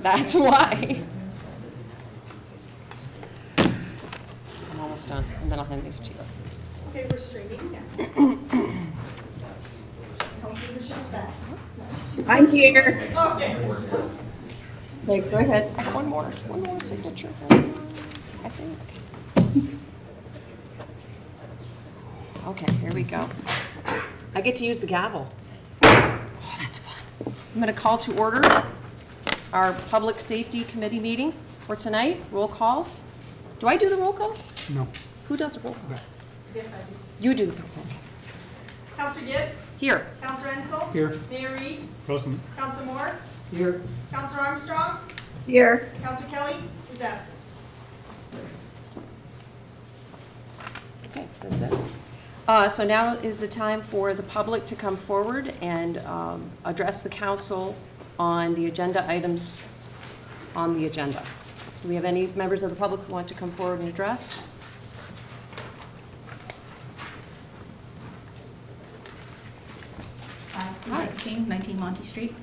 That's why. I'm almost done, and then I'll hand these to you. Okay, we're straightening now. I'm here. Okay. Okay, go ahead. I got one more signature, I think. Okay, here we go. I get to use the gavel. Oh, that's fun. I'm going to call to order our Public Safety Committee meeting for tonight. Roll call. Do I do the roll call? No. Who does the roll call? Yes, I do. You do the roll call. Counselor Gibbs? Here. Counselor Ensel? Here. Mayor Reed? Present. Counselor Moore? Here. Counselor Armstrong? Here. Counselor Kelly is absent. Okay, that's it. So now is the time for the public to come forward and address the council on the agenda items on the agenda. Do we have any members of the public who want to come forward and address? Hi, King, 19 Monty Street.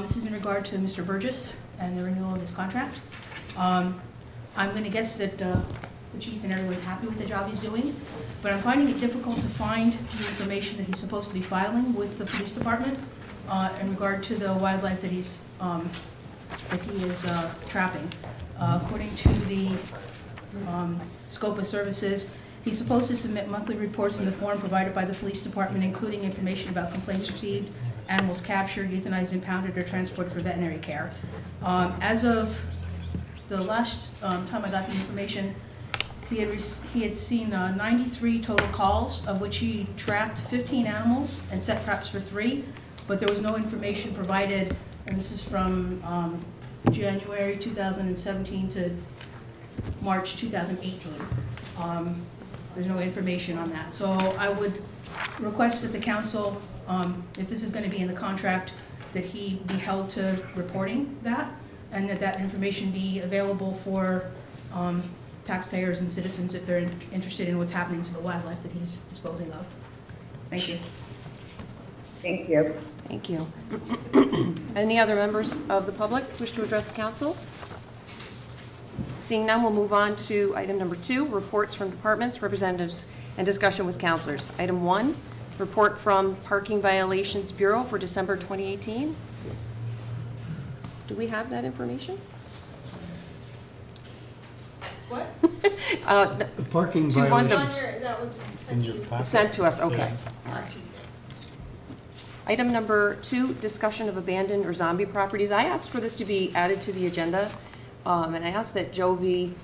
This is in regard to Mr. Burgess and the renewal of his contract. I'm going to guess that the chief and everyone's happy with the job he's doing, but I'm finding it difficult to find the information that he's supposed to be filing with the police department in regard to the wildlife that he is trapping. According to the scope of services, he's supposed to submit monthly reports in the form provided by the police department, including information about complaints received, animals captured, euthanized, impounded, or transported for veterinary care. As of the last time I got the information, he had seen 93 total calls, of which he trapped 15 animals and set traps for 3, but there was no information provided, and this is from January 2017 to March 2018. There's no information on that. So I would request that the council, if this is going to be in the contract, that he be held to reporting that, and that information be available for taxpayers and citizens if they're interested in what's happening to the wildlife that he's disposing of. Thank you. Thank you. Thank you. Any other members of the public wish to address the council? Seeing none, we'll move on to item number 2, reports from departments, representatives, and discussion with councilors. Item 1, report from Parking Violations Bureau for December 2018. Do we have that information? What? The parking Two ones violation. That was sent to you Sent to us, okay. on Tuesday. Item number 2, discussion of abandoned or zombie properties. I asked for this to be added to the agenda, and I asked that Joe be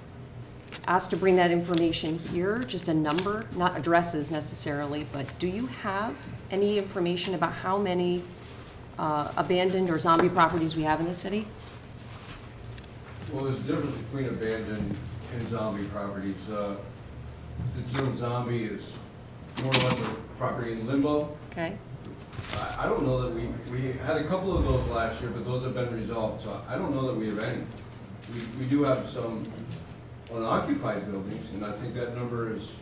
asked to bring that information here, just a number, not addresses necessarily, but do you have any information about how many abandoned or zombie properties we have in the city? Well, there's a difference between abandoned and zombie properties. The term zombie is more or less a property in limbo. Okay. I don't know that we had a couple of those last year, but those have been resolved, so I don't know that we have any. We do have some unoccupied buildings, and I think that number is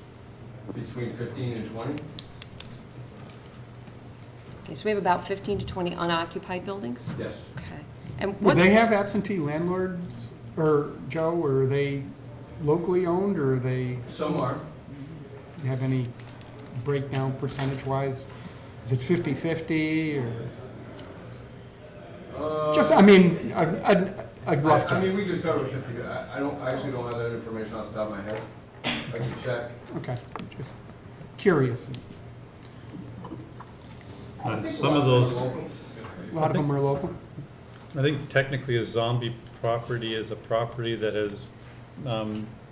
between 15 and 20. Okay, so we have about 15 to 20 unoccupied buildings? Yes. Okay. And Do what's they have absentee landlords, or Joe, or are they locally owned, or are they? Some are. Do you have any breakdown percentage-wise? Is it 50-50, or? Just, I mean, a rough I mean, guess. we can start with 50. I actually don't have that information off the top of my head. I can check. Okay, just curious. Some of those, A lot of them are local. I think technically a zombie property is a property that has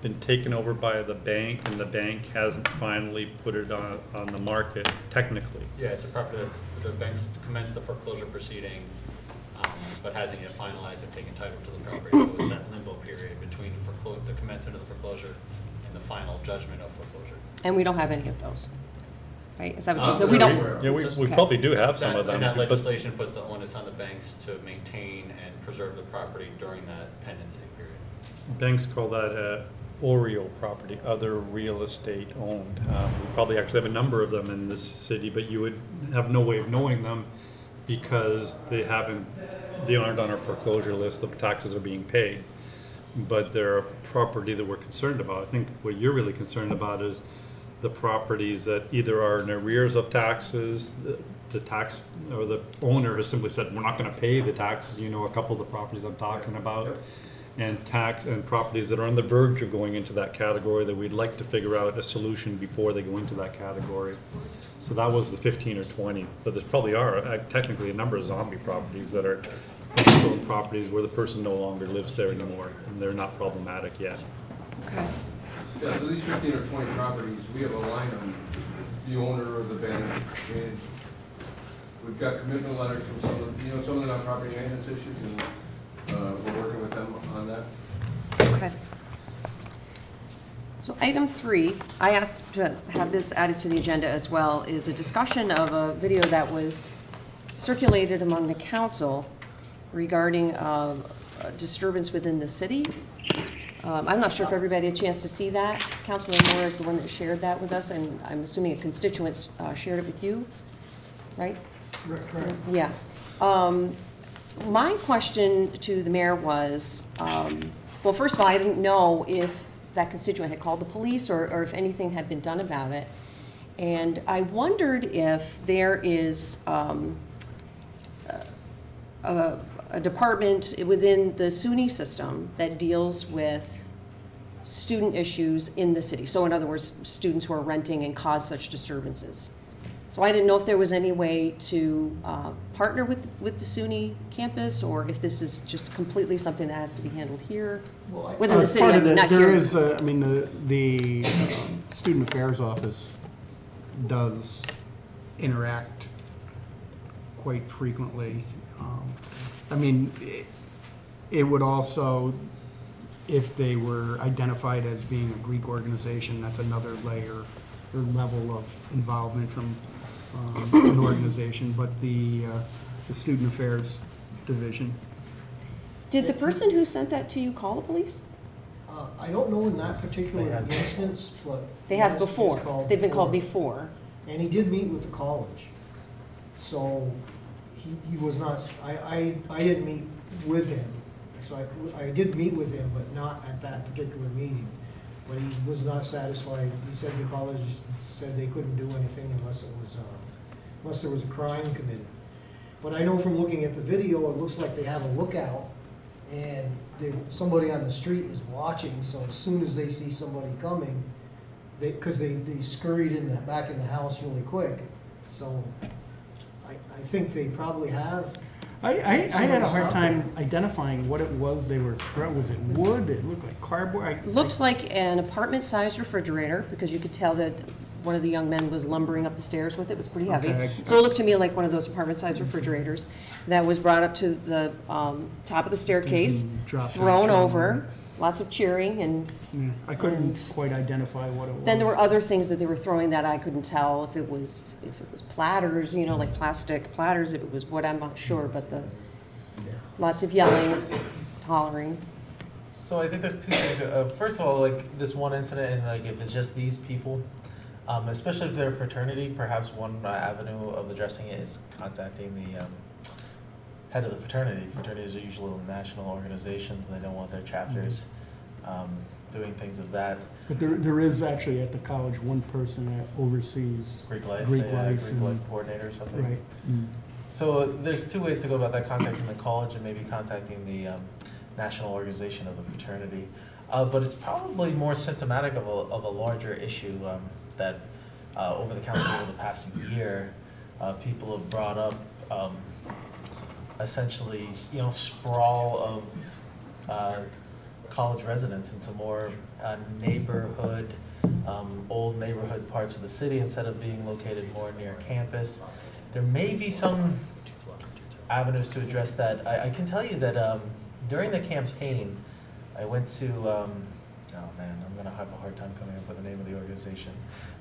been taken over by the bank, and the bank hasn't finally put it on the market, technically. Yeah, it's a property that's, the bank's commenced the foreclosure proceeding, but hasn't yet finalized or taken title to the property, so it's that limbo period between the commencement of the foreclosure and the final judgment of foreclosure. And we don't have any of those, right? Is that what you said? We don't. Yeah, we probably do have some of them. And that but legislation puts the onus on the banks to maintain and preserve the property during that pendency period. banks call that OREO property, other real estate owned. We probably actually have a number of them in this city, but you would have no way of knowing them because they haven't they aren't on our foreclosure list, the taxes are being paid. But they're a property that we're concerned about. I think what you're really concerned about is the properties that either are in arrears of taxes, the tax, or the owner has simply said, we're not gonna pay the taxes, you know, a couple of the properties I'm talking about. Yep. And properties that are on the verge of going into that category that we'd like to figure out a solution before they go into that category. So that was the 15 or 20, but there's probably are technically a number of zombie properties that are properties where the person no longer lives there anymore, and they're not problematic yet. Okay. Yeah, so these 15 or 20 properties, we have a line on the owner of the bank, and we've got commitment letters from some of, some of the non-property maintenance issues, and we're working with them on that. Okay. So item 3, I asked to have this added to the agenda as well, is a discussion of a video that was circulated among the council regarding a disturbance within the city. I'm not sure if everybody had a chance to see that. Councilman Moore is the one that shared that with us, and I'm assuming a constituent shared it with you, right? Correct. Yeah. My question to the mayor was, well, first of all, I didn't know if that constituent had called the police or if anything had been done about it. And I wondered if there is a department within the SUNY system that deals with student issues in the city. So in other words, students who are renting and cause such disturbances. So I didn't know if there was any way to partner with the SUNY campus, or if this is just completely something that has to be handled here within the city. Part of Not there here. is, I mean, the Student Affairs Office does interact quite frequently. I mean, it would also, if they were identified as being a Greek organization, that's another layer or level of involvement from an organization, but the Student Affairs Division. Did the person who sent that to you call the police? I don't know in that particular instance, but. They have yes, he was before. called They've been called before. And he did meet with the college. So he was not, I didn't meet with him. So I did meet with him, but not at that particular meeting. But he was not satisfied. He said the college said they couldn't do anything unless there was a crime committed. But I know from looking at the video, it looks like they have a lookout, and somebody on the street is watching, so as soon as they see somebody coming, because they scurried back in the house really quick. So I think they probably have. I had a hard time identifying what it was they were throwing. Was it wood? It looked like cardboard. Looked like an apartment-sized refrigerator, because you could tell that one of the young men was lumbering up the stairs with it. It was pretty heavy. Okay. So it looked to me like one of those apartment-sized refrigerators that was brought up to the top of the staircase, Dropped thrown down. over, lots of cheering, and Yeah, I couldn't quite identify what it was. then there were other things that they were throwing that I couldn't tell if it was platters, like plastic platters, if it was what, I'm not sure, but lots of yelling, hollering. So I think there's two things. First of all, like this one incident, and like if it's just these people, especially if they're a fraternity, perhaps one avenue of addressing it is contacting the head of the fraternity. Fraternities are usually national organizations, and they don't want their chapters doing things of that. But there is actually at the college one person that oversees Greek life, Greek Greek and- life coordinator or something. Right. Mm. So there's two ways to go about that: contacting the college and maybe contacting the national organization of the fraternity. But it's probably more symptomatic of a larger issue that over the council over the past year, people have brought up. Essentially, sprawl of college residents into more neighborhood, old neighborhood parts of the city instead of being located more near campus. There may be some avenues to address that. I can tell you that during the campaign, I went to, oh man, I'm gonna have a hard time coming up with the name of the organization,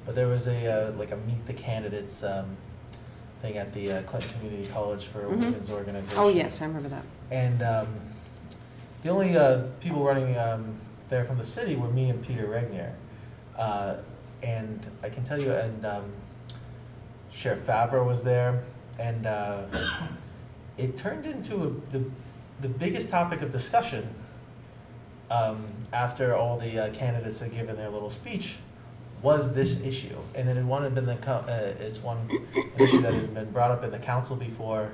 but there was a Meet the Candidates thing at the Clinton Community College for a women's organization. Oh, yes, I remember that. And the only people running there from the city were me and Peter Regnier. And I can tell you, and Sheriff Favreau was there, and it turned into the biggest topic of discussion after all the candidates had given their little speech was this issue. And it had been an issue that had been brought up in the council before,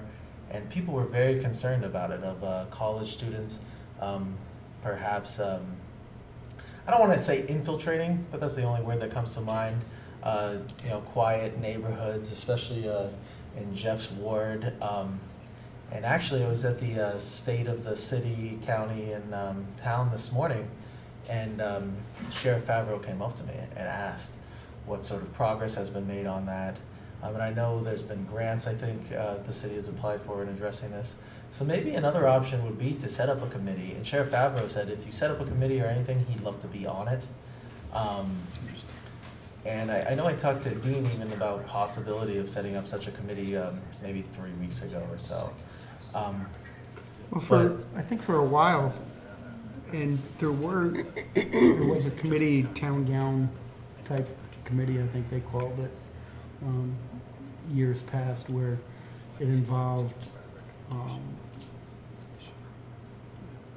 and people were very concerned about it, of college students perhaps, I don't want to say infiltrating, but that's the only word that comes to mind, quiet neighborhoods, especially in Jeff's ward. And actually, I was at the state of the city, county, and town this morning, and Sheriff Favreau came up to me and asked what sort of progress has been made on that. And I know there's been grants, I think, the city has applied for in addressing this. So maybe another option would be to set up a committee. And Sheriff Favreau said if you set up a committee or anything, he'd love to be on it. And I know I talked to Dean even about possibility of setting up such a committee maybe 3 weeks ago or so. I think for a while, and there was a committee, town gown type committee, I think they called it, years past, where it involved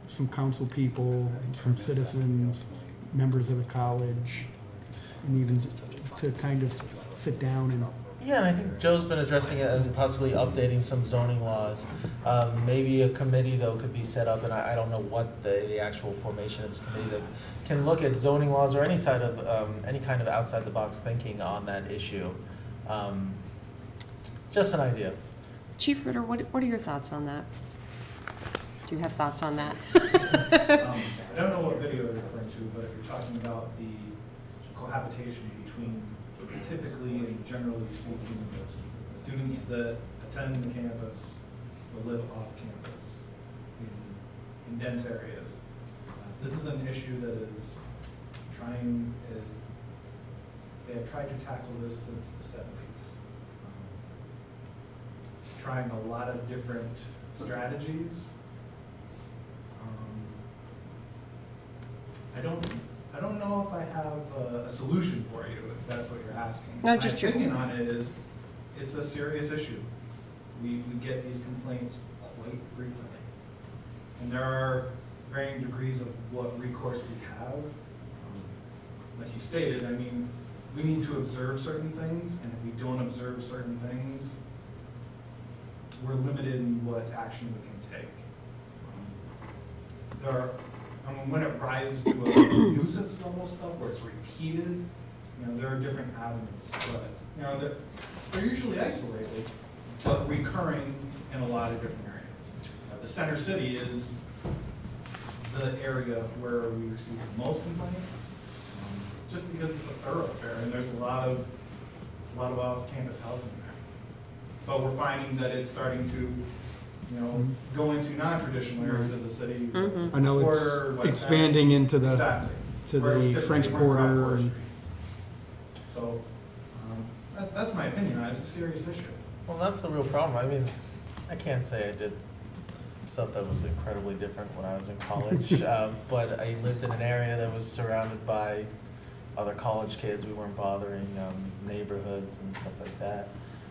some council people, some citizens, members of the college, and even to kind of sit down and. Yeah, and I think Joe's been addressing it as possibly updating some zoning laws. Maybe a committee, though, could be set up, and I don't know what the actual formation of this committee that can look at zoning laws or any kind of outside-the-box thinking on that issue. Just an idea. Chief Ritter, what are your thoughts on that? Do you have thoughts on that? I don't know what video you're referring to, but if you're talking about the cohabitation between typically and generally speaking, students that attend the campus or live off campus in dense areas. This is an issue that they have tried to tackle this since the 70s. Trying a lot of different strategies. I don't know if I have a solution for you, if that's what you're asking. No, just My opinion on it is, it's a serious issue. We get these complaints quite frequently. And there are varying degrees of what recourse we have. Like you stated, I mean, we need to observe certain things, and if we don't observe certain things, we're limited in what action we can take. When it rises to a nuisance level stuff where it's repeated, there are different avenues, but they're usually isolated, but recurring in a lot of different areas. The center city is the area where we receive the most complaints, just because it's a thoroughfare and there's a lot of off-campus housing there. But we're finding that it's starting to go into non-traditional areas of the city. Mm-hmm. I know it's expanding into the exactly. to Where it's the typically French more Quarter. Rockport And, Street. So that's my opinion on it. It's a serious issue. Well, that's the real problem. I mean, I can't say I did stuff that was incredibly different when I was in college, but I lived in an area that was surrounded by other college kids. We weren't bothering neighborhoods and stuff like that.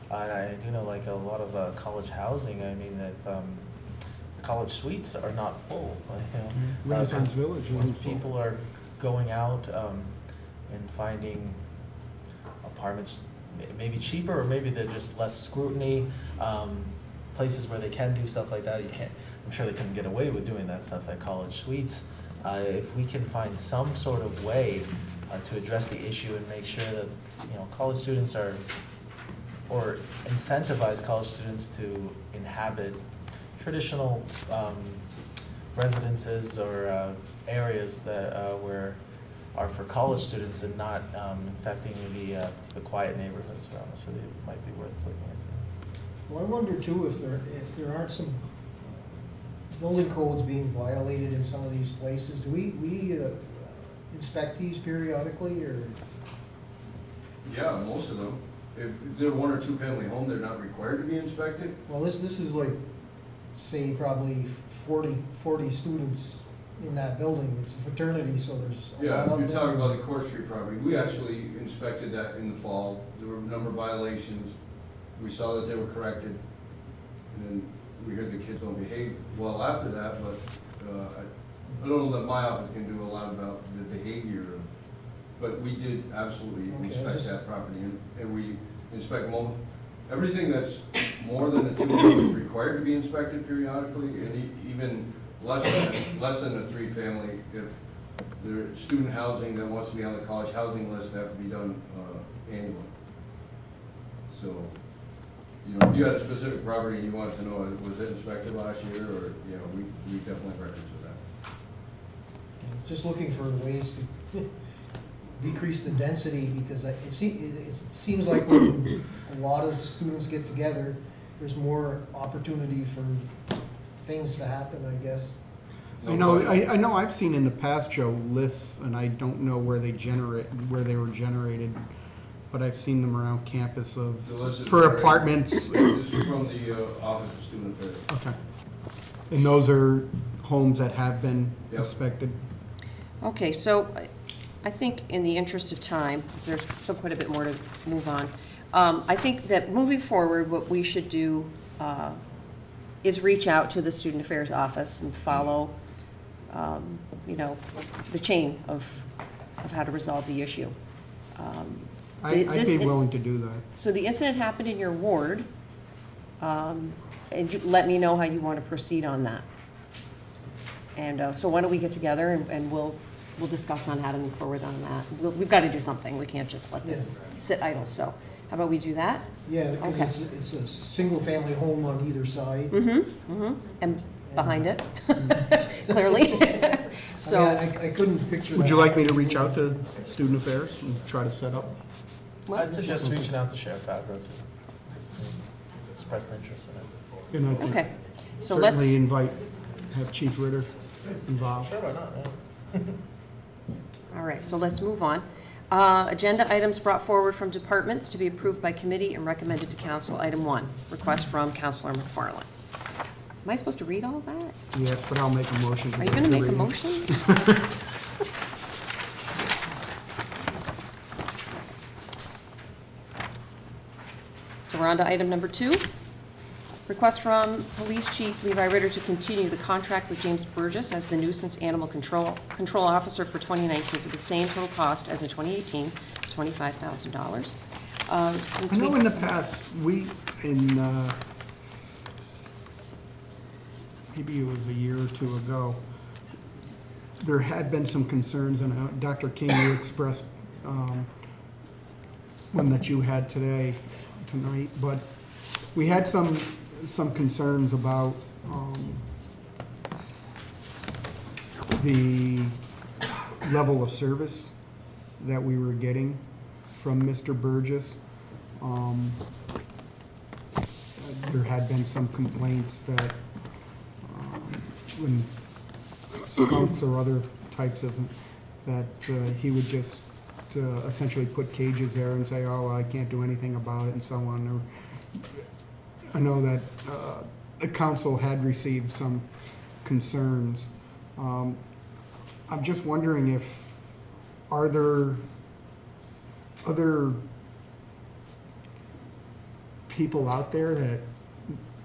I do know, like, a lot of college housing, I mean, that college suites are not full. Renaissance Village When isn't full. people are going out and finding apartments maybe cheaper, or maybe they're just less scrutiny, places where they can do stuff like that. I'm sure they couldn't get away with doing that stuff at college suites. If we can find some sort of way to address the issue and make sure that college students or incentivize college students to inhabit traditional residences or areas that are for college students and not infecting the quiet neighborhoods around the city, it might be worth looking into. Well, I wonder too if there aren't some building codes being violated in some of these places. Do we inspect these periodically, or? Yeah, most of them. If they're one or two family home, they're not required to be inspected. Well, this is like, say, probably 40 students in that building. It's a fraternity, so there's a Yeah, lot if of you're them. talking about the Court Street property, we actually inspected that in the fall. There were a number of violations. We saw that they were corrected. And then we hear the kids don't behave well after that, but I don't know that my office can do a lot about the behavior, but we did absolutely Okay, inspect that property, and we inspect everything that's more than a 2 is required to be inspected periodically, and even less than a 3-family, if there's student housing that wants to be on the college housing list, that have to be done annually. So, you know, if you had a specific property and you wanted to know, was it inspected last year, or, you know, we definitely have records of that. Just looking for ways to decrease the density, because it seems like when a lot of students get together, there's more opportunity for things to happen, I guess. I know I've seen in the past, Joe, lists, and I don't know where they were generated, but I've seen them around campus for apartments. This is from the Office of Student Affairs. Okay. And those are homes that have been Yep. inspected? Okay, so I think in the interest of time, because there's still quite a bit more to move on, I think that moving forward, what we should do is reach out to the Student Affairs Office and follow, you know, the chain of how to resolve the issue. I'd be willing to do that. So the incident happened in your ward, and you let me know how you want to proceed on that. And so why don't we get together and we'll discuss on how to move forward on that. We've got to do something. We can't just let this sit idle. So how about we do that? Yeah, because Okay. it's a single-family home on either side. And behind it, clearly. So, I couldn't picture that. Would you like me to reach out to Student Affairs and try to set up? I'd suggest reaching out to Sheriff Favreau to express an interest in it. And I think okay. So let's, certainly have Chief Ritter involved. Sure, why not, yeah. all right, so let's move on. Agenda items brought forward from departments to be approved by committee and recommended to council. Item 1, request from Councilor McFarland. Am I supposed to read all that? Yes, but I'll make a motion. Are you going to make a read. motion? So we're on to item number 2. Request from Police Chief Levi Ritter to continue the contract with James Burgess as the nuisance animal control officer for 2019 for the same total cost as in 2018, $25,000. I know in the past, maybe it was a year or two ago, there had been some concerns, and Dr. King, you expressed one that you had tonight, but we had some concerns about the level of service that we were getting from Mr. Burgess. There had been some complaints that when skunks or other types of, that he would just essentially put cages there and say, oh, I can't do anything about it, and so on. I know that the council had received some concerns. I'm just wondering are there other people out there that,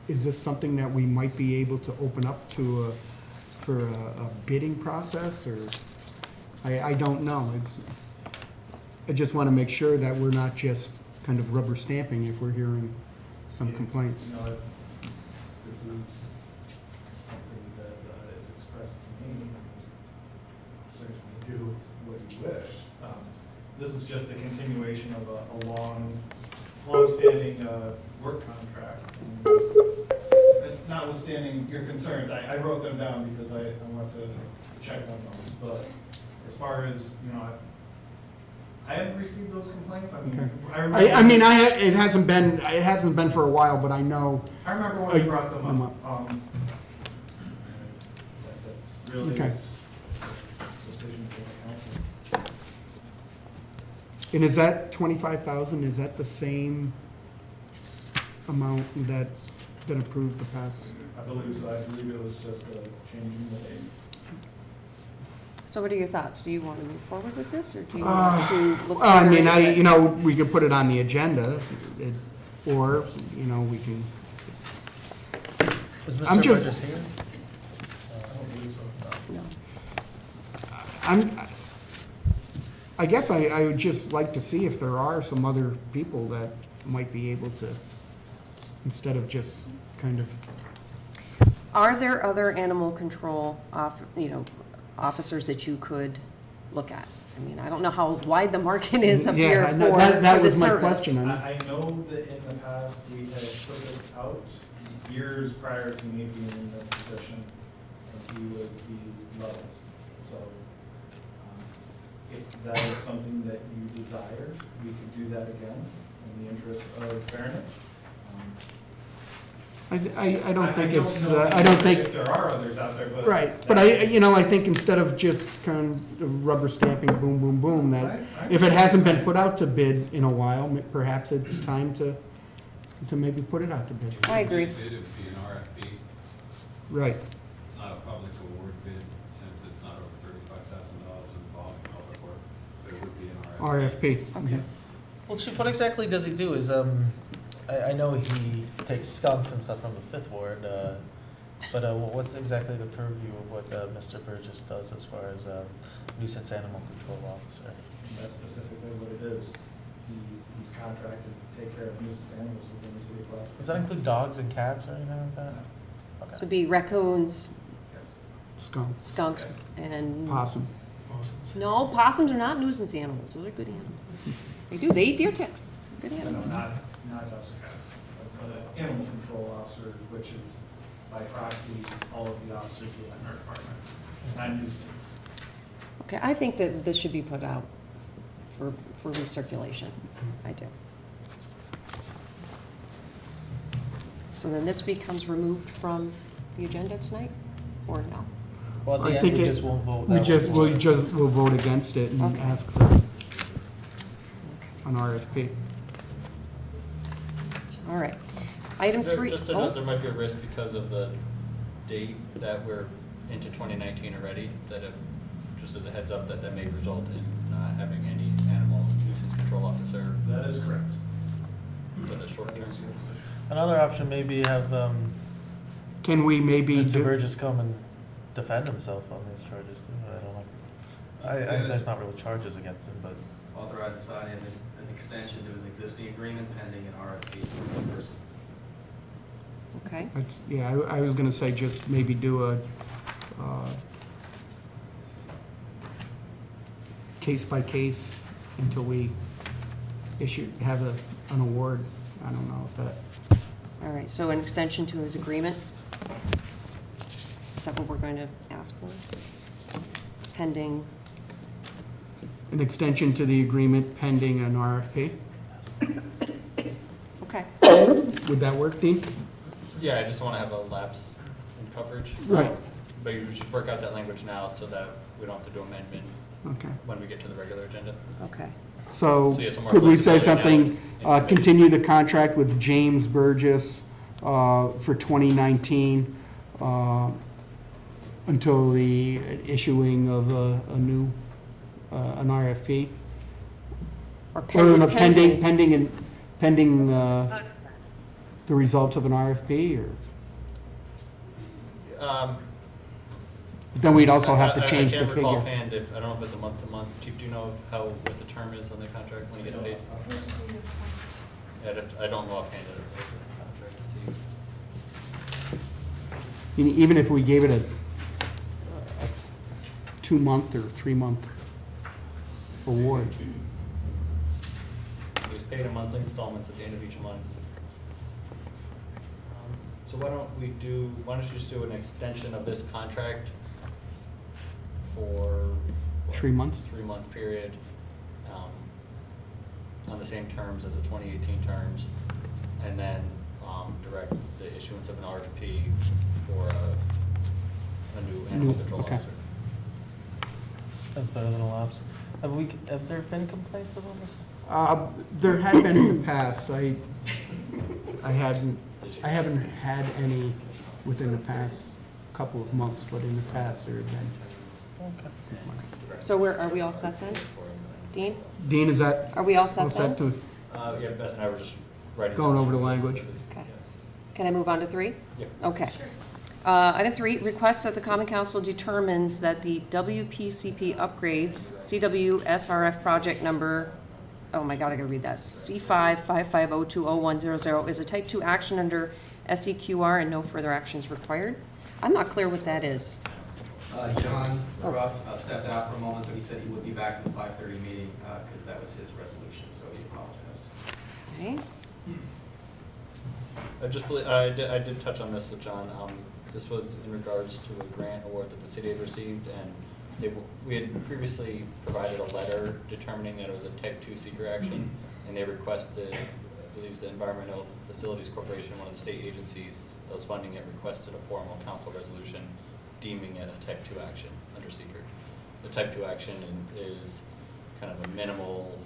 is this something that we might be able to open up to for a bidding process, or I don't know. I just want to make sure that we're not just kind of rubber stamping if we're hearing some complaints. You know, if this is something that is expressed to me, I'll certainly do what you wish. This is just a continuation of a long-standing work contract. And notwithstanding your concerns, I wrote them down because I want to check on those. But as far as, you know, I haven't received those complaints. I mean, Okay. I remember. It hasn't been for a while, but I know. I remember when you brought them up. That's really, Okay. it's a decision for the council. And is that 25,000? Is that the same amount that's been approved the past? I believe so. I believe it was just a change in the dates. So what are your thoughts? Do you want to move forward with this, or do you want to look I further mean, into it? we could put it on the agenda, or, we can. Is I'm Mr. just- Burgess here? No. I guess I would just like to see if there are some other people that might be able to, instead of just kind of, Are there other animal control officers that you could look at? I mean, I don't know how wide the market is up Yeah, here and for that the was my service. question. I know that in the past, we had put this out years prior to me being in this position, and he was the lowest. So, if that is something that you desire, we could do that again in the interest of fairness. I don't think it's, know I don't think, if there are others out there, but. right, but I think instead of just kind of rubber stamping, boom, boom, boom, that if it hasn't been put out to bid in a while, perhaps it's time to maybe put it out to bid. I agree. Bid would be an RFP. Right. It's not a public award bid, since it's not over $35,000 involved in public work, but it would be an RFP. RFP. Okay. Well, Chief, what exactly does he do? I know he takes skunks and stuff from the Fifth Ward, but what's exactly the purview of what Mr. Burgess does as far as nuisance animal control officer? That's specifically what it is. He's contracted to take care of nuisance animals within the city of Plattsburgh. Does that include dogs and cats or anything like that? So Okay. it'd be raccoons, Yes. Skunks. skunks, and... Possum. No, possums are not nuisance animals. Those are good animals. They eat deer ticks. Good No, animals. not dogs or cats. That's an animal control officer, which is by proxy, all of the officers within our department, not nuisance. Okay, I think that this should be put out for recirculation. I do. So then this becomes removed from the agenda tonight, or no? Well, at I the think end, we it- just won't vote. We that just, one. we'll vote against it and Okay. ask for an RFP. All right. Item There- 3. Just to note, there might be a risk because of the date that we're into 2019 already, that if, just as a heads up, that may result in not having any animal nuisance control officer That is correct. for the short term. Another option may be have Can we maybe Mr. do, Burgess come and defend himself on these charges too. I don't know. There's not really charges against him, but Authorize assigning an extension to his existing agreement pending an RFP. Okay. yeah, I was gonna say just maybe do a, case by case until we have an award. I don't know if that, All right, so an extension to his agreement? Is that what we're going to ask for? Pending, an extension to the agreement pending an RFP. okay. Would that work, Dean? Yeah, I just don't want to have a lapse in coverage. Right. But you should work out that language now so that we don't have to do amendment Okay. when we get to the regular agenda. Okay. So, So you have some more could we say flexibility something, now in continue the contract with James Burgess for 2019 until the issuing of a new, an RFP? Or Or no, pending. pending the results of an RFP, or, then we'd also have to change the I can't recall figure. offhand if, I don't know if it's a month to month. Chief, do you know what the term is on the contract when he gets paid? I don't know offhand the contract to see. Even if we gave it a 2-month or 3-month award. He was paid in monthly installments at the end of each month. So why don't you just do an extension of this contract for? 3 months? 3-month period, on the same terms as the 2018 terms, and then, direct the issuance of an RFP for a new animal control okay. officer. that's better than a lapse. Have there been complaints about this? There had been in the past. I haven't had any within the past couple of months, but in the past there have been. Okay. So are we all set then? Dean? Dean, is that Are we all all set then? set to, Yeah, Beth and I were just writing. Going down over the language. Okay. Can I move on to 3? Yep. Okay. Item 3, requests that the Common Council determines that the WPCP upgrades, CWSRF project number, oh my God, I gotta read that, C555020100 is a type 2 action under SEQR and no further action is required. I'm not clear what that is. John Ruff stepped out for a moment, but he said he would be back in the 5:30 meeting, because that was his resolution, so he apologized. Okay. I did touch on this with John. This was in regards to a grant award that the city had received, and we had previously provided a letter determining that it was a type 2 seeker action, and they requested, I believe it was the Environmental Facilities Corporation, one of the state agencies that was funding it, requested a formal council resolution deeming it a type 2 action under seeker. The type 2 action is kind of a minimal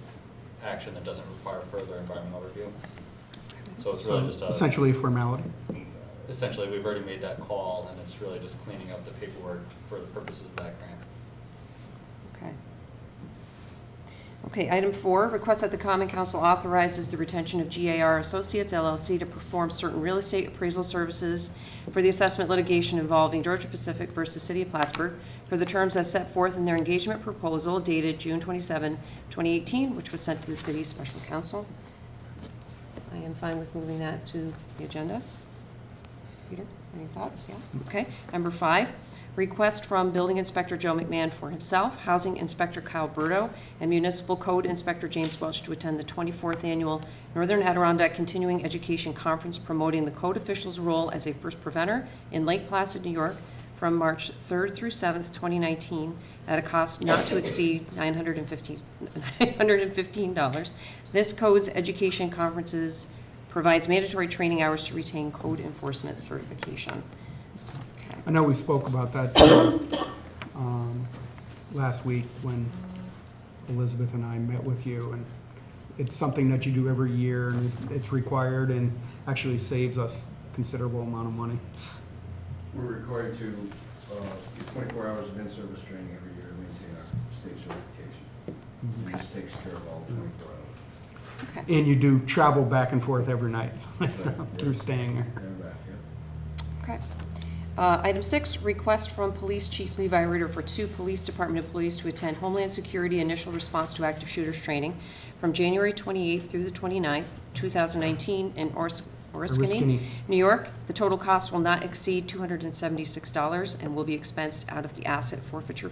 action that doesn't require further environmental review. So it's really just essentially a formality. Essentially, we've already made that call, and it's really just cleaning up the paperwork for the purposes of that grant. Okay. Okay, item 4, request that the Common Council authorizes the retention of GAR Associates LLC to perform certain real estate appraisal services for the assessment litigation involving Georgia Pacific versus City of Plattsburgh for the terms as set forth in their engagement proposal dated June 27, 2018, which was sent to the city's special counsel. I am fine with moving that to the agenda. Peter, any thoughts? Yeah. Okay. Number 5, request from Building Inspector Joe McMahon for himself, Housing Inspector Kyle Berto, and Municipal Code Inspector James Welch to attend the 24th Annual Northern Adirondack Continuing Education Conference promoting the code official's role as a first preventer in Lake Placid, New York, from March 3rd through 7th, 2019, at a cost not to exceed $915. This code's education conferences provides mandatory training hours to retain code enforcement certification. Okay. I know we spoke about that last week when Elizabeth and I met with you, and it's something that you do every year, and it's required and actually saves us considerable amount of money. We're required to get 24 hours of in-service training every year to maintain our state certification. Mm-hmm. This takes care of all 24 hours. Okay. And you do travel back and forth every night, so it's Right, not yeah. through staying there. There and back, yeah. Okay. Item 6, request from Police Chief Levi Ritter for 2 Police Department employees to attend Homeland Security Initial Response to Active Shooters training from January 28th through the 29th, 2019 in Oriskany, New York. The total cost will not exceed $276 and will be expensed out of the asset forfeiture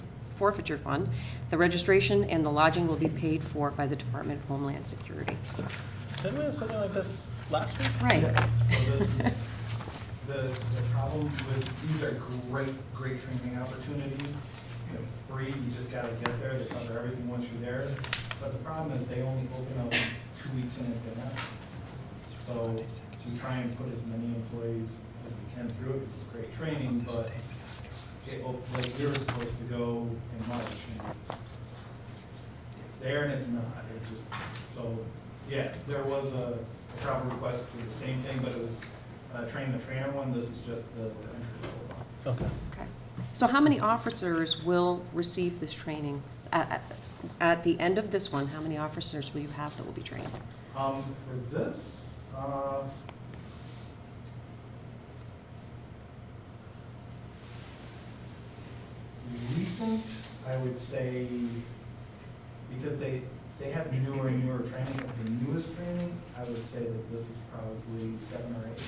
fund. The registration and the lodging will be paid for by the Department of Homeland Security. Didn't we have something like this last week? Right. Yes, so this is, the problem with, these are great training opportunities. They're free, you just gotta get there, they cover everything once you're there. But the problem is they only open up 2 weeks in advance. So we try and put as many employees as we can through it, because it's great training, but like we were supposed to go in March, and it's there and it's not. It just, so, yeah, there was a travel request for the same thing, but it was train the trainer one. This is just the entry level one. Okay. Okay. So how many officers will receive this training? At the end of this one, how many officers will you have that will be trained? For this, recent, I would say, because they have newer and newer training, the newest training, I would say that this is probably 7 or 8.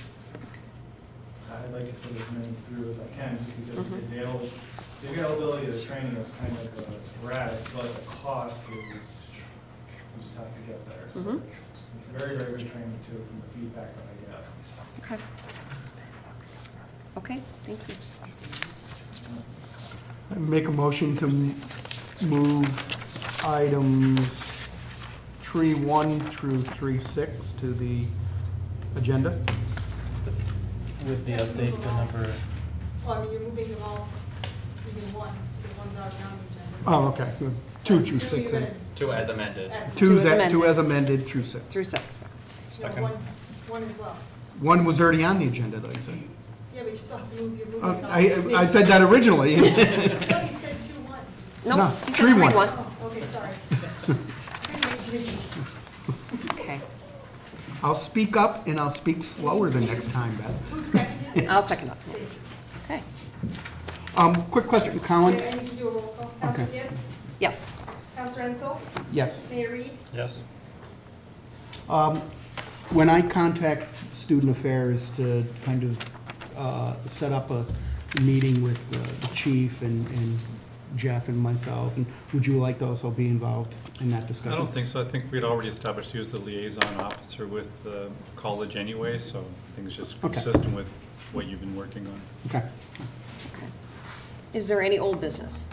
I'd like to put as many through as I can, just because the availability of the training is kind of sporadic, but the cost is, we just have to get there. So it's very, very good training too, from the feedback that I get. Okay. Okay, thank you. I make a motion to move items 3.1 through 3.6 to the agenda. With the update to number, Well, I mean, you're moving them all, even one, because one's already on the agenda. Oh, okay, good. 2 through 6. You're then. gonna- 2 as amended. Two as amended. 2 as amended through 6. Through 6. No, one as well. 1 was already on the agenda, though, you said. Yeah, but you still have to move, you're moving. I said that originally. No, you said 2-1. No, No, you said 3-1. 3-1. Oh, okay, sorry. Okay. I'll speak up and I'll speak slower the next time, Beth. Who seconded it? I'll second that. Okay. Quick question, Colin? I need to do a roll call. Counselor Okay. Gibbs? Yes. Counselor Ensel? Yes. Mayor Reed? Yes. When I contact Student Affairs to kind of set up a meeting with the chief and Jeff and myself, and would you like to also be involved in that discussion? I don't think so. I think we'd already established he was the liaison officer with the college anyway, so I think it's just Okay. consistent with what you've been working on. Okay. Okay. Is there any old business?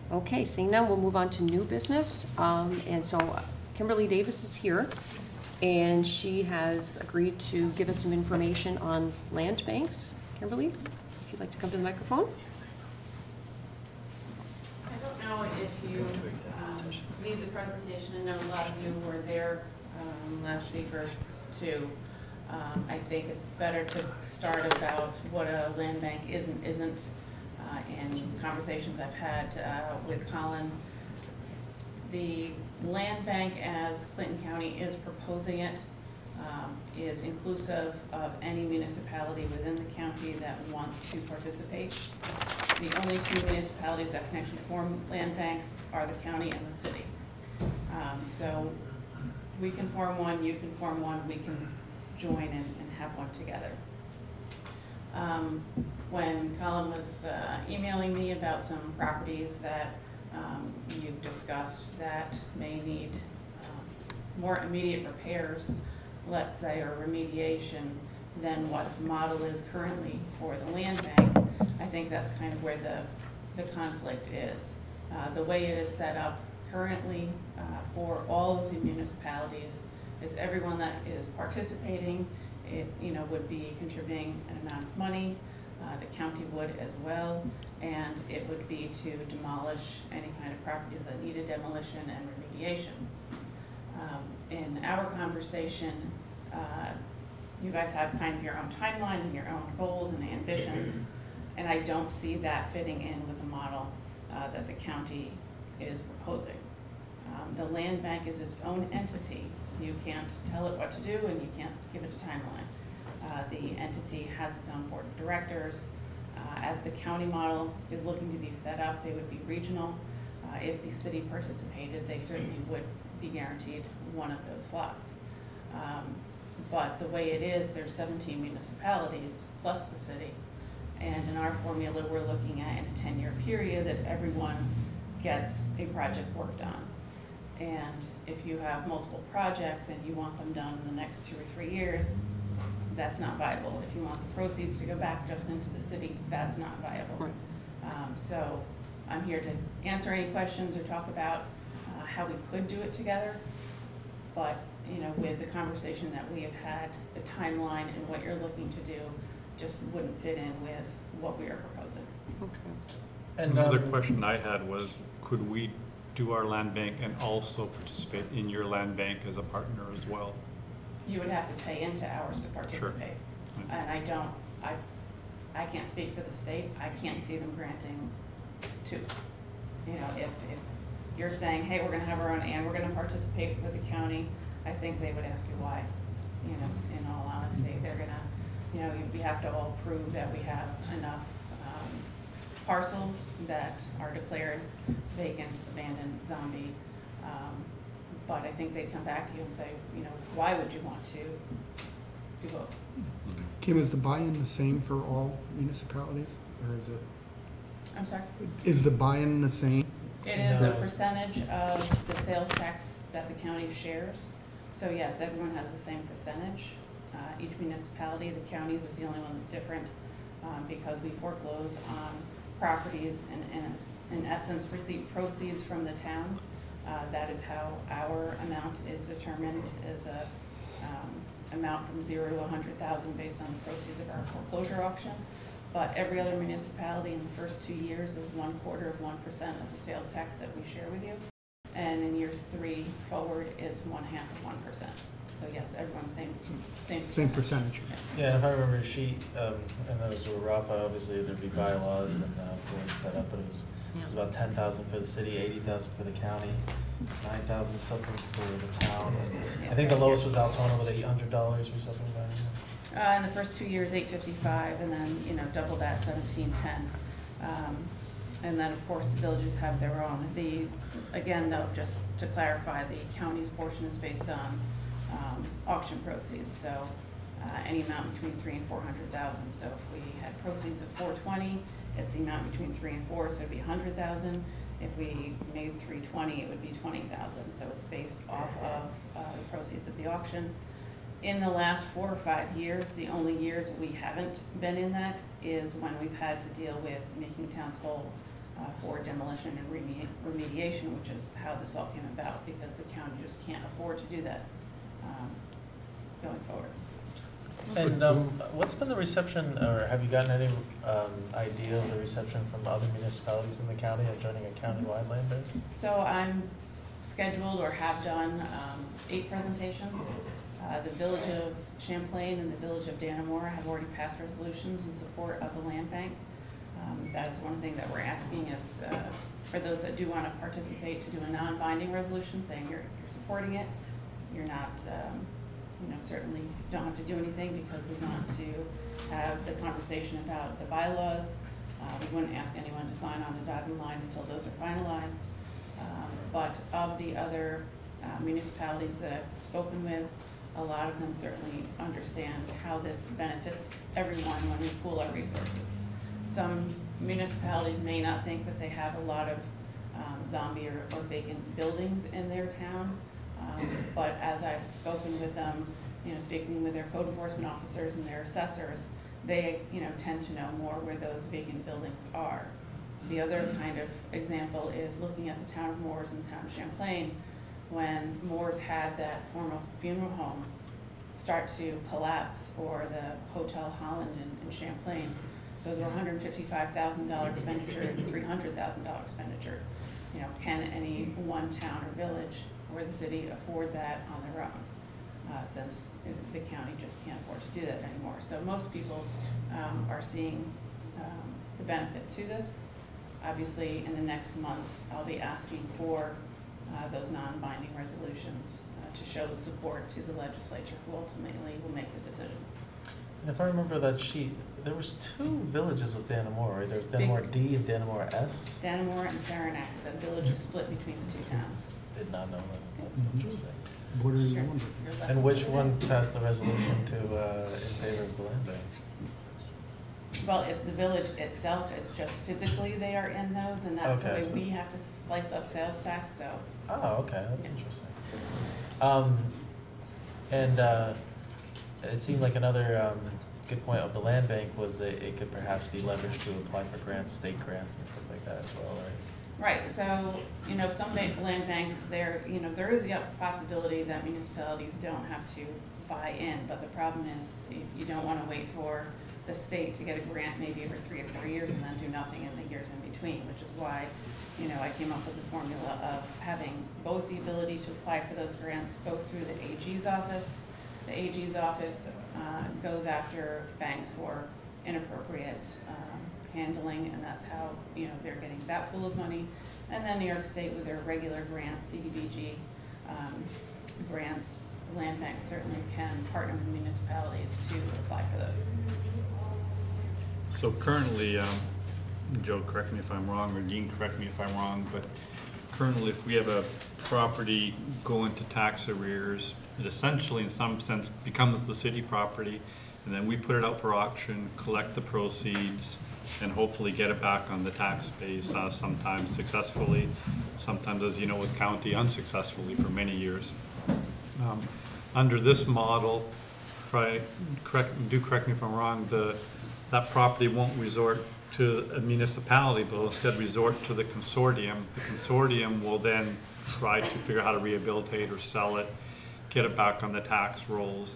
Okay, seeing none, we'll move on to new business. And so Kimberly Davis is here, and she has agreed to give us some information on land banks. Kimberly, if you'd like to come to the microphone. I don't know if you need the presentation. I know a lot of you were there last week or two. I think it's better to start about what a land bank is and isn't. In conversations I've had with Colin, the land bank as Clinton County is proposing it is inclusive of any municipality within the county that wants to participate. The only two municipalities that can actually form land banks are the county and the city. So we can form one, you can form one, we can join and have one together. When Colin was emailing me about some properties that you discussed that may need more immediate repairs, let's say, or remediation than what the model is currently for the land bank, I think that's kind of where the conflict is. The way it is set up currently for all of the municipalities is everyone that is participating, it would be contributing an amount of money. The county would as well, and it would be to demolish any kind of properties that needed demolition and remediation. In our conversation, you guys have kind of your own timeline and your own goals and ambitions, and I don't see that fitting in with the model that the county is proposing. The land bank is its own entity. You can't tell it what to do and you can't give it a timeline. The entity has its own board of directors. As the county model is looking to be set up, they would be regional. If the city participated, they certainly would be guaranteed one of those slots. But the way it is, there's 17 municipalities plus the city. And in our formula, we're looking at in a 10-year period that everyone gets a project worked on. And if you have multiple projects and you want them done in the next 2 or 3 years, that's not viable. If you want the proceeds to go back just into the city, that's not viable. Right. So I'm here to answer any questions or talk about how we could do it together. But with the conversation that we have had, the timeline and what you're looking to do just wouldn't fit in with what we are proposing. Okay. And Another question I had was, could we do our land bank and also participate in your land bank as a partner as well? You would have to pay into ours to participate. Sure. And I can't speak for the state. I can't see them granting two. If you're saying, hey, we're gonna have our own and we're gonna participate with the county, I think they would ask you why. In all honesty, they're gonna, we have to all prove that we have enough parcels that are declared vacant, abandoned, zombie. But I think they'd come back to you and say, why would you want to do both? Kim, is the buy-in the same for all municipalities, or is it? I'm sorry? Is the buy-in the same? It is a percentage of the sales tax that the county shares. So yes, everyone has the same percentage. Each municipality, the county's is the only one that's different because we foreclose on properties and in essence receive proceeds from the towns. That is how our amount is determined, as a amount from 0 to 100,000 based on the proceeds of our foreclosure auction. But every other municipality in the first 2 years is 1/4 of 1% of the sales tax that we share with you. And in years 3 forward is 1/2 of 1%. So yes, everyone's same. Same percentage. Yeah, if I remember, and those were rough, obviously there'd be bylaws and boards set up, but it was about 10,000 for the city, 80,000 for the county, 9,000 something for the town. And I think the lowest was Altona with $800 or something like that. In the first 2 years, $855, and then, you know, double that, $1,710. And then, of course, the villages have their own. Again, though, just to clarify, the county's portion is based on auction proceeds. So any amount between 300,000 and 400,000. So if we had proceeds of 420, it's the amount between 3 and 4, so it'd be 100,000. If we made 320, it would be 20,000. So it's based off of the proceeds of the auction. In the last 4 or 5 years, the only years we haven't been in that is when we've had to deal with making towns whole for demolition and remediation, which is how this all came about, because the county just can't afford to do that going forward. And what's been the reception, or have you gotten any idea of the reception from other municipalities in the county at joining a countywide land bank? So I'm scheduled or have done 8 presentations. The Village of Champlain and the Village of Dannemora have already passed resolutions in support of the land bank. That is one thing that we're asking is for those that do want to participate to do a non-binding resolution saying you're supporting it. You're not, you know, certainly don't have to do anything because we want to have the conversation about the bylaws. We wouldn't ask anyone to sign on the dotted line until those are finalized. But of the other municipalities that I've spoken with, a lot of them certainly understand how this benefits everyone when we pool our resources. Some municipalities may not think that they have a lot of zombie or vacant buildings in their town, but as I've spoken with them, you know, speaking with their code enforcement officers and their assessors, they, you know, tend to know more where those vacant buildings are. The other kind of example is looking at the town of Moores and the town of Champlain. When Moores had that former funeral home start to collapse, or the Hotel Holland in Champlain, those were $155,000 expenditure and $300,000 expenditure. You know, can any one town or village or the city afford that on their own? Since the county just can't afford to do that anymore. So most people are seeing the benefit to this. Obviously, in the next month, I'll be asking for those non-binding resolutions to show the support to the legislature, who ultimately will make the decision. And if I remember that sheet, there was 2 villages of Dannemora, right? There was Dannemora D and Dannemora S. Dannemora and Saranac, the village is split between the 2 towns. Did not know that. That's interesting. Bordering Sure. London. And which one passed the resolution to in favor of the land bank? Well, it's the village itself, it's just physically they are in those, and that's the Okay, way so- we have to slice up sales tax, so. Oh, okay, that's Yeah. interesting. And it seemed like another good point of the land bank was that it could perhaps be leveraged to apply for grants, state grants and stuff like that as well, right? Right, so, you know, some land banks, there, you know, there is the possibility that municipalities don't have to buy in, but the problem is you don't want to wait for the state to get a grant maybe every 3 or 4 years and then do nothing in the years in between, which is why, you know, I came up with the formula of having both the ability to apply for those grants, both through the AG's office. The AG's office goes after banks for inappropriate handling, and that's how, you know, they're getting that pool of money. And then New York State with their regular grants, CDBG grants, the land bank certainly can partner with municipalities to apply for those. So currently, Joe, correct me if I'm wrong, or Dean, correct me if I'm wrong, but currently if we have a property go into tax arrears, it essentially in some sense becomes the city property, and then we put it out for auction, collect the proceeds, and hopefully get it back on the tax base, sometimes successfully, sometimes, as you know, with county, unsuccessfully for many years. Under this model, correct me if I'm wrong, that property won't resort to a municipality, but will instead resort to the consortium. The consortium will then try to figure out how to rehabilitate or sell it, get it back on the tax rolls,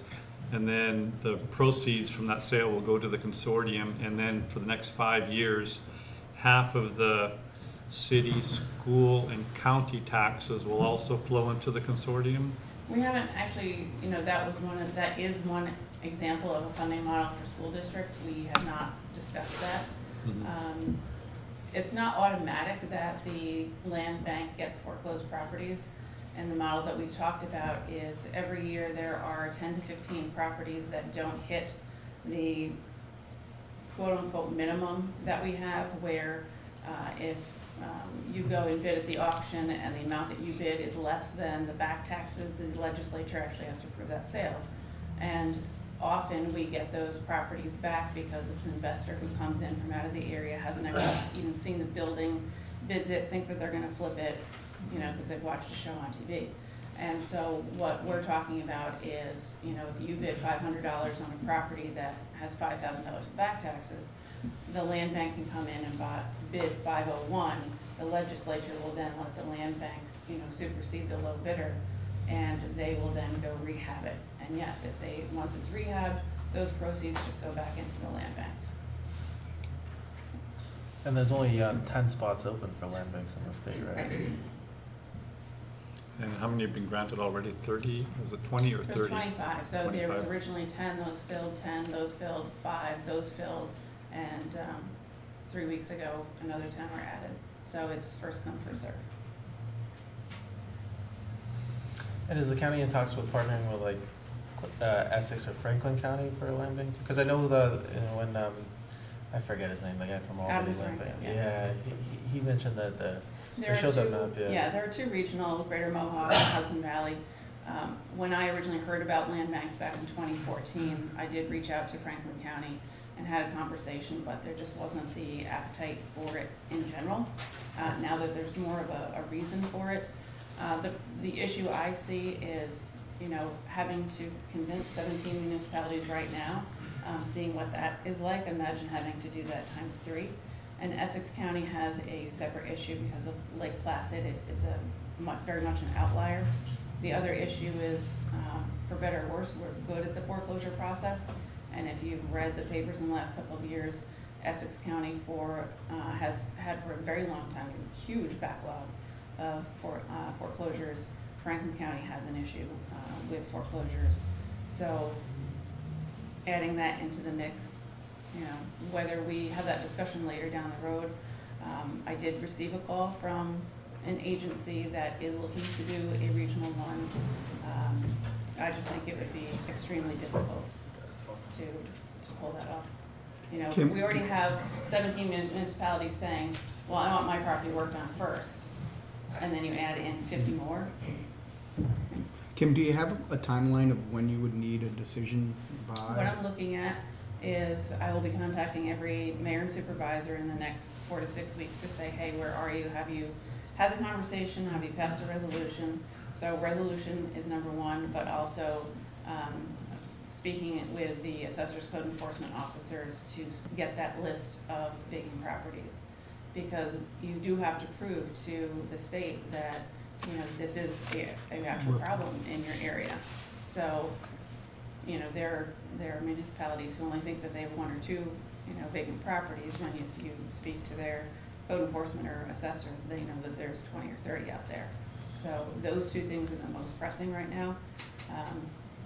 and then the proceeds from that sale will go to the consortium, and then for the next 5 years, half of the city, school, and county taxes will also flow into the consortium, We haven't actually, that is one example of a funding model for school districts. We have not discussed that. It's not automatic that the land bank gets foreclosed properties. And the model that we've talked about is every year there are 10 to 15 properties that don't hit the quote-unquote minimum that we have, where if you go and bid at the auction and the amount that you bid is less than the back taxes, the legislature actually has to approve that sale. And often we get those properties back because it's an investor who comes in from out of the area, hasn't ever even seen the building, bids it, think that they're gonna flip it, because they've watched a show on TV. And so what we're talking about is, if you bid $500 on a property that has $5,000 in back taxes, the land bank can come in and bid 501. The legislature will then let the land bank, supersede the low bidder, and they will then go rehab it. And yes, once it's rehabbed, those proceeds just go back into the land bank. And there's only 10 spots open for land banks in the state, right? And how many have been granted already? 30? Was it 20 or 30? There's 25. So 25. There was originally 10, those filled, 10, those filled, 5, those filled, and 3 weeks ago, another 10 were added. So it's first come, first served. And is the county in talks with partnering with Essex or Franklin County for a land bank? Because I know when I forget his name, the guy from Albany Adams Land Bank. Rankin, Yeah, he mentioned that There showed are that map. there are two regional, Greater Mohawk and Hudson Valley. When I originally heard about land banks back in 2014, I did reach out to Franklin County and had a conversation, but there just wasn't the appetite for it in general. Now that there's more of a reason for it, the issue I see is, having to convince 17 municipalities right now, seeing what that is like. Imagine having to do that times 3. And Essex County has a separate issue because of Lake Placid. It's very much an outlier. The other issue is, for better or worse, we're good at the foreclosure process. And if you've read the papers in the last couple of years, Essex County has had for a very long time a huge backlog of foreclosures. Franklin County has an issue with foreclosures. So adding that into the mix, whether we have that discussion later down the road. I did receive a call from an agency that is looking to do a regional one. I just think it would be extremely difficult to pull that off. We already have 17 municipalities saying, well, I want my property worked on first, and then you add in 50 more. Kim, do you have a timeline of when you would need a decision by? What I'm looking at is I will be contacting every mayor and supervisor in the next 4 to 6 weeks to say, hey, where are you? Have you had the conversation? Have you passed a resolution? So resolution is number 1, but also speaking with the assessors, code enforcement officers to get that list of vacant properties. Because you do have to prove to the state that this is a actual problem in your area. So, there are municipalities who only think that they have 1 or 2, vacant properties, when if you speak to their code enforcement or assessors, they know that there's 20 or 30 out there. So those 2 things are the most pressing right now.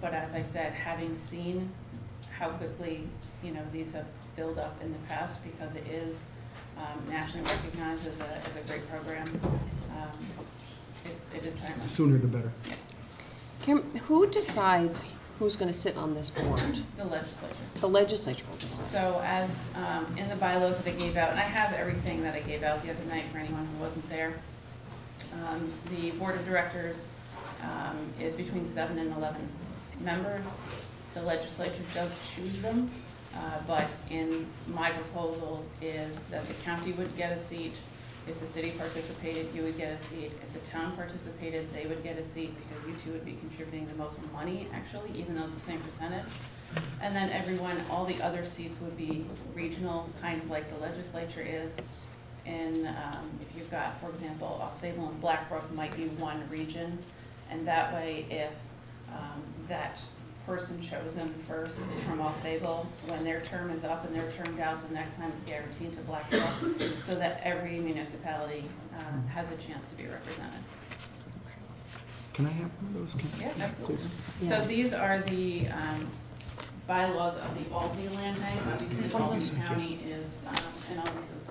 But as I said, having seen how quickly, these have filled up in the past, because it is nationally recognized as a great program, it is timely. Sooner the better. Yeah. Kim, who decides who's going to sit on this board? The legislature. The legislature will decide. So as in the bylaws that I gave out, and I have everything that I gave out the other night for anyone who wasn't there, the board of directors is between 7 and 11 members. The legislature does choose them, but in my proposal is that the county would get a seat. If the city participated, you would get a seat. If the town participated, they would get a seat, because you 2 would be contributing the most money, actually, even though it's the same percentage. And then all the other seats would be regional, kind of like the legislature is. And if you've got, for example, Sable and Blackbrook might be one region, and that way, if that person chosen first is from Sable, when their term is up and they're termed out, the next time is guaranteed to Blackbrook, so that every municipality has a chance to be represented. Can I have one of those? Yeah, absolutely. Please? So these are the bylaws of the Albany Land Bank. Obviously, Albany County is, and all of these.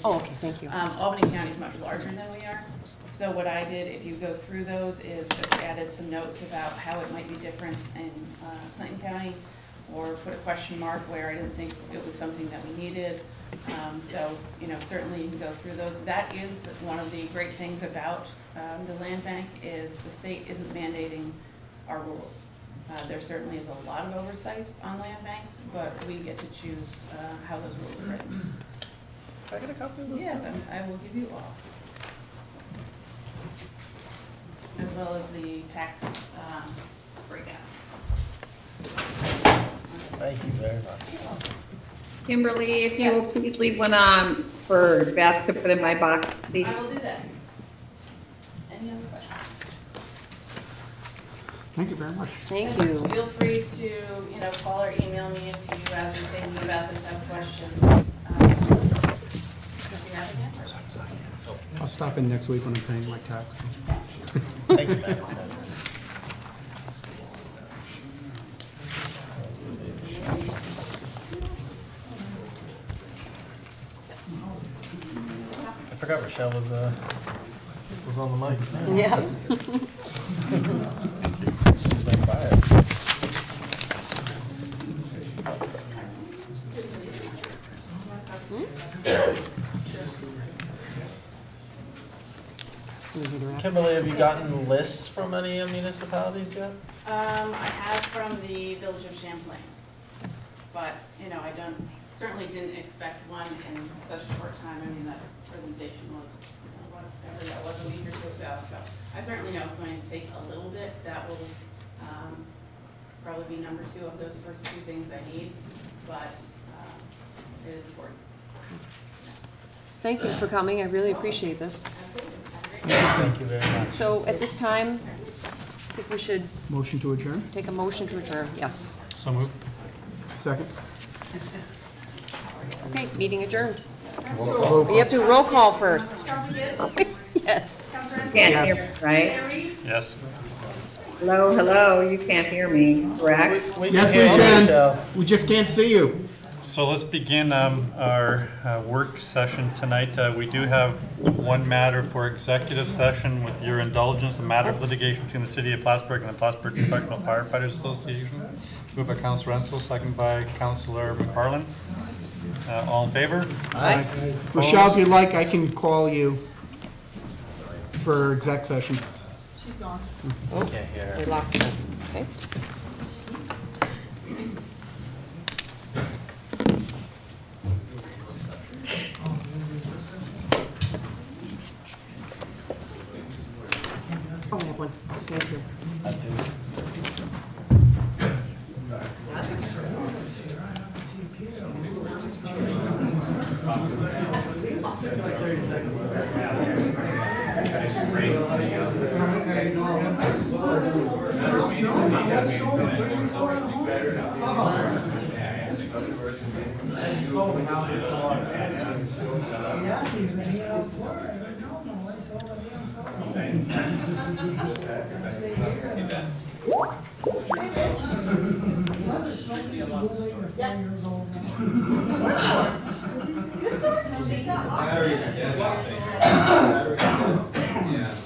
Oh, okay, thank you. Albany County is much larger than we are. So what I did, if you go through those, is just added some notes about how it might be different in Clinton County, or put a question mark where I didn't think it was something that we needed. So, you know, certainly you can go through those. That is one of the great things about the land bank, is the state isn't mandating our rules. There certainly is a lot of oversight on land banks, but we get to choose how those rules are written. Can I get a copy of those? Yes, I will give you all. As well as the tax breakdown. Thank you very much. Kimberly, if you will please leave one on for Beth to put in my box, please. I will do that. Any other questions? Thank you very much. Thank you. Feel free to, you know, call or email me if you, as you're thinking about this, have questions. If you have any. I'll stop in next week when I'm paying my tax. Thank you, ma'am. I forgot Rochelle was on the mic. Yeah. She's been quiet. Kimberly, have you gotten lists from any municipalities yet? I have from the Village of Champlain, but, you know, I certainly didn't expect one in such a short time. I mean, that presentation was, you know, whatever that was, a week or two ago, so I certainly know it's going to take a little bit. That will probably be number 2 of those first 2 things I need, but it is important. Thank you for coming. I really appreciate this. Absolutely. Thank you very much. So at this time, I think we should Motion to adjourn? take a motion to adjourn. Yes. So moved. Second? Okay, meeting adjourned. Roll We have to roll call first. Yes. Can't hear me, right? Yes. Hello, hello, you can't hear me, correct? We Yes, we hear you, Michelle. can. We just can't see you. So let's begin our work session tonight. We do have one matter for executive session with your indulgence, a matter of litigation between the City of Plattsburgh and the Plattsburgh Professional Firefighters Association. Moved by Councilor Renzel, second by Councilor McFarland. All in favor? Aye. Rochelle, if you'd like, I can call you for exec session. She's gone. Can't hear her. We lost her. Okay. Oh, we have one. Thank you. I do.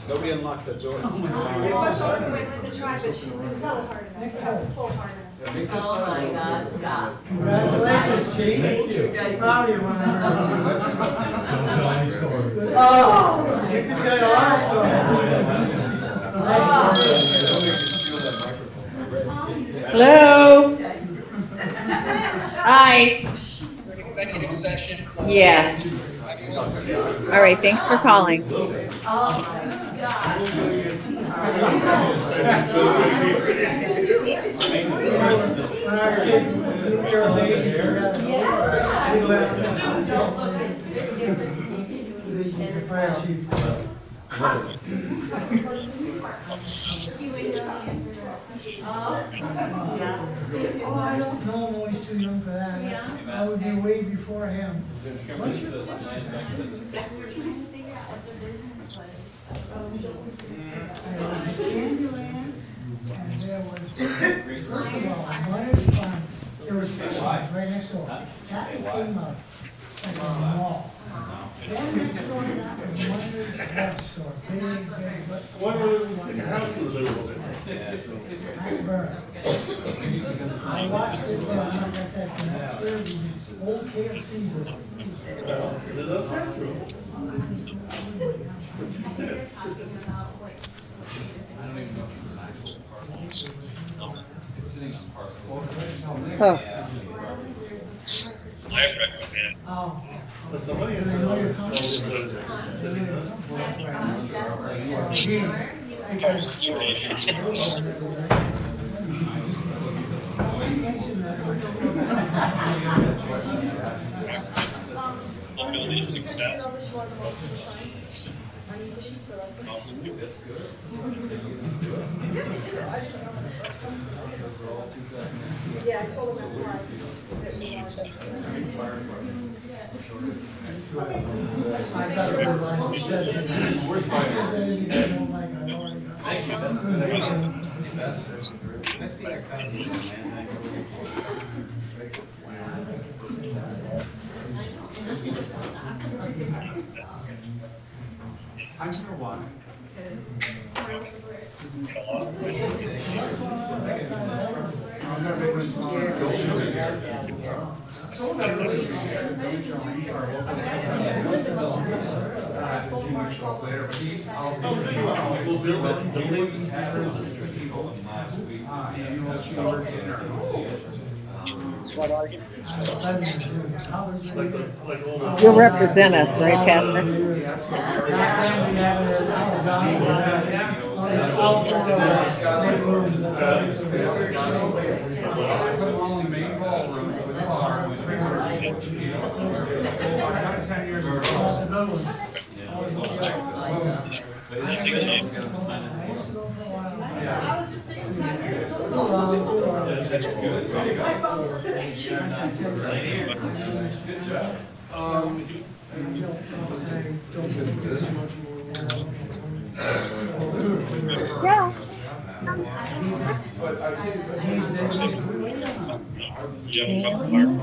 Nobody unlocks that door. It was over with Linda tried, but she didn't pull hard enough. You have to pull hard enough. Oh my God, Scott. Congratulations, Chief. Thank you. Proud of you, man. Oh. You can tell a lot of stories. Hello? Hi. Yes. All right, thanks for calling. Oh my God. Oh, I don't know, I'm always too young for that. I would be way before him. Candyland, and there was, first of all, one at a time, there was fish lines right next door. That came up at the mall. Then next door to that was one of those drug store, big, but. What was the house in the middle of it? I burned. I watched it from, like I said, from upstairs, the old KFC was. The bathroom. Sits. I don't even know if it's an actual parcel. It's sitting on parcel. I recommend. Oh. But the money is Ability success. Yeah, I told him that's why. Thank you, that's good. I see your copy, man. I'm for one. We'll build it. You'll represent us, right, Catherine? Yeah. Yeah.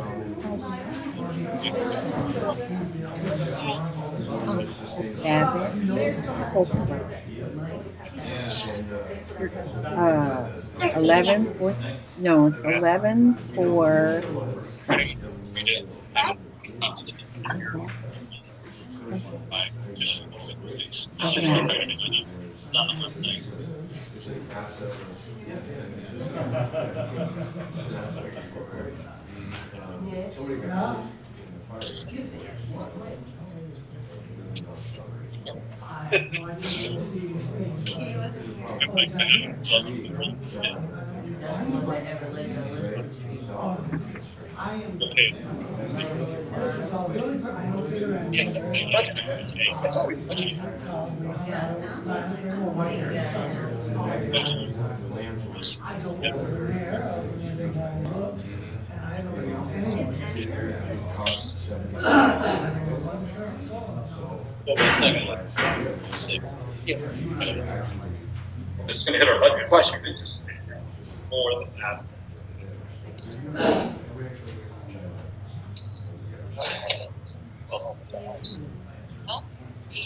11 for, no, it's 11 for. It's gonna hit our budget question, it's just more than that.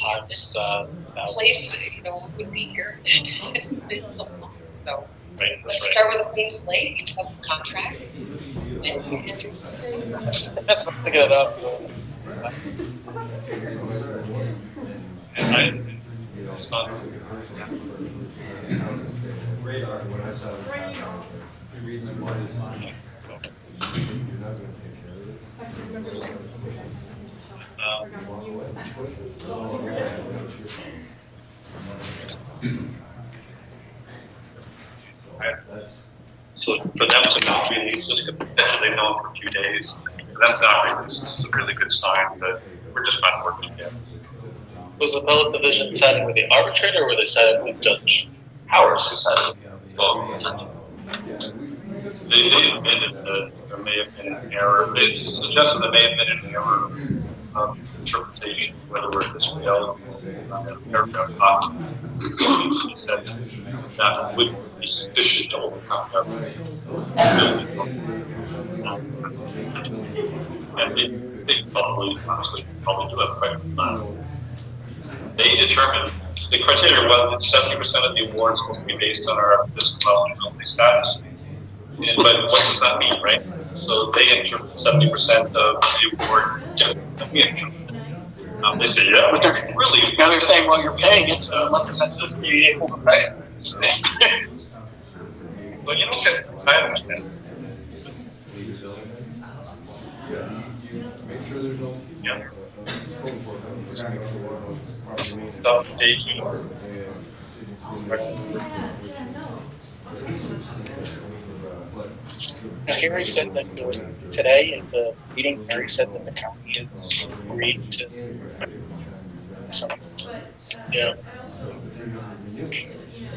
Times, place, you know, we would be here. It's been so long, so let's start with a clean slate, each have a contract. That's not to get it up. And it's not. Radar, what I saw was you're reading the board is fine. You're not gonna take care of it. So for them to not be just they've known for a few days, for them to not be, this is a really good sign that we're just not working together. Was the appellate division siding with the arbitrator, or were they siding with Judge Powers, who sided with both? They admitted that there may have been an error. They suggested there may have been an error interpretation, whether we're this way out, paragraph 5. He said that would be sufficient to overcome government. And they probably, honestly, probably do have quite they determined the criteria was that 70% of the awards will be based on our fiscal and ability status. And, but what does that mean, right? So they interpret 70% of the award that we interpret. They say, yeah, but they're really, now they're saying, well, you're paying it, so unless it's just be able to pay it. But you know, I understand. Make sure there's no. Yeah. Stop taking. Harry said that today at the meeting, Harry said that the county has agreed to. So, yeah.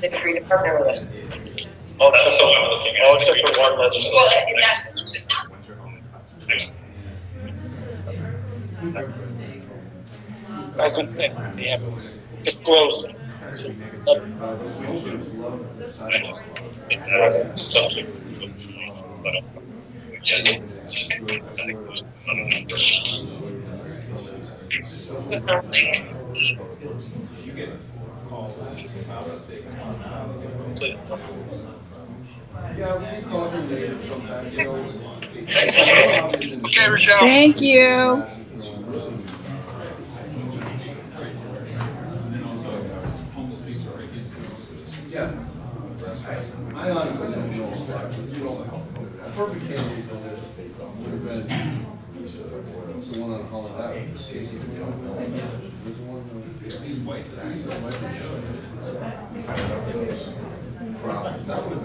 They've agreed to partner with us. Oh, that's the one I'm looking at. Oh, except for one legislature. I was going to say, they haven't disclosed it. Okay, Rochelle. Thank you. Yeah, I honestly don't know, you know, a perfect candidate for this would have been the one on Holland Ave, Casey. There's one, he's white. That would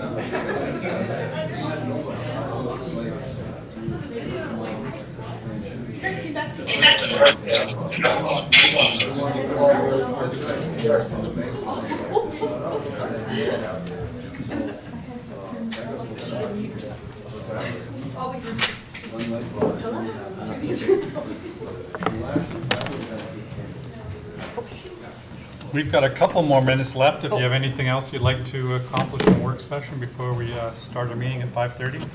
We've got a couple more minutes left. If you have anything else you'd like to accomplish in a work session before we start our meeting at 5:30.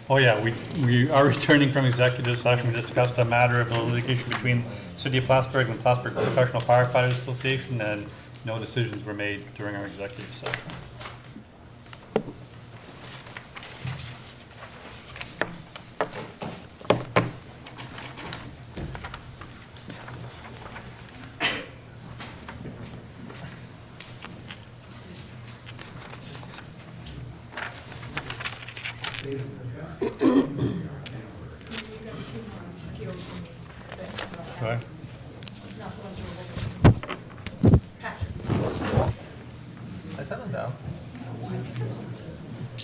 Oh yeah, we are returning from executive session. We discussed a matter of litigation between the City of Plattsburgh and Plattsburgh Professional Firefighters Association, and no decisions were made during our executive session. Okay. I sent him down.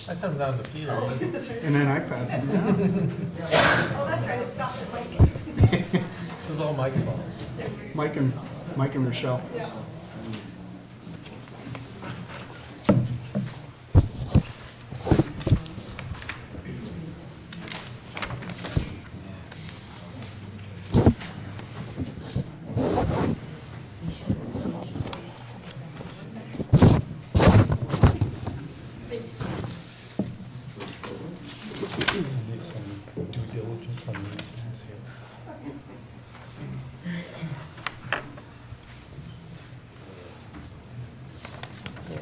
I sent him down to Peter. And then I passed him down. Oh, that's right, it stopped at Mike. This is all Mike's fault. Mike and Rochelle. Yeah.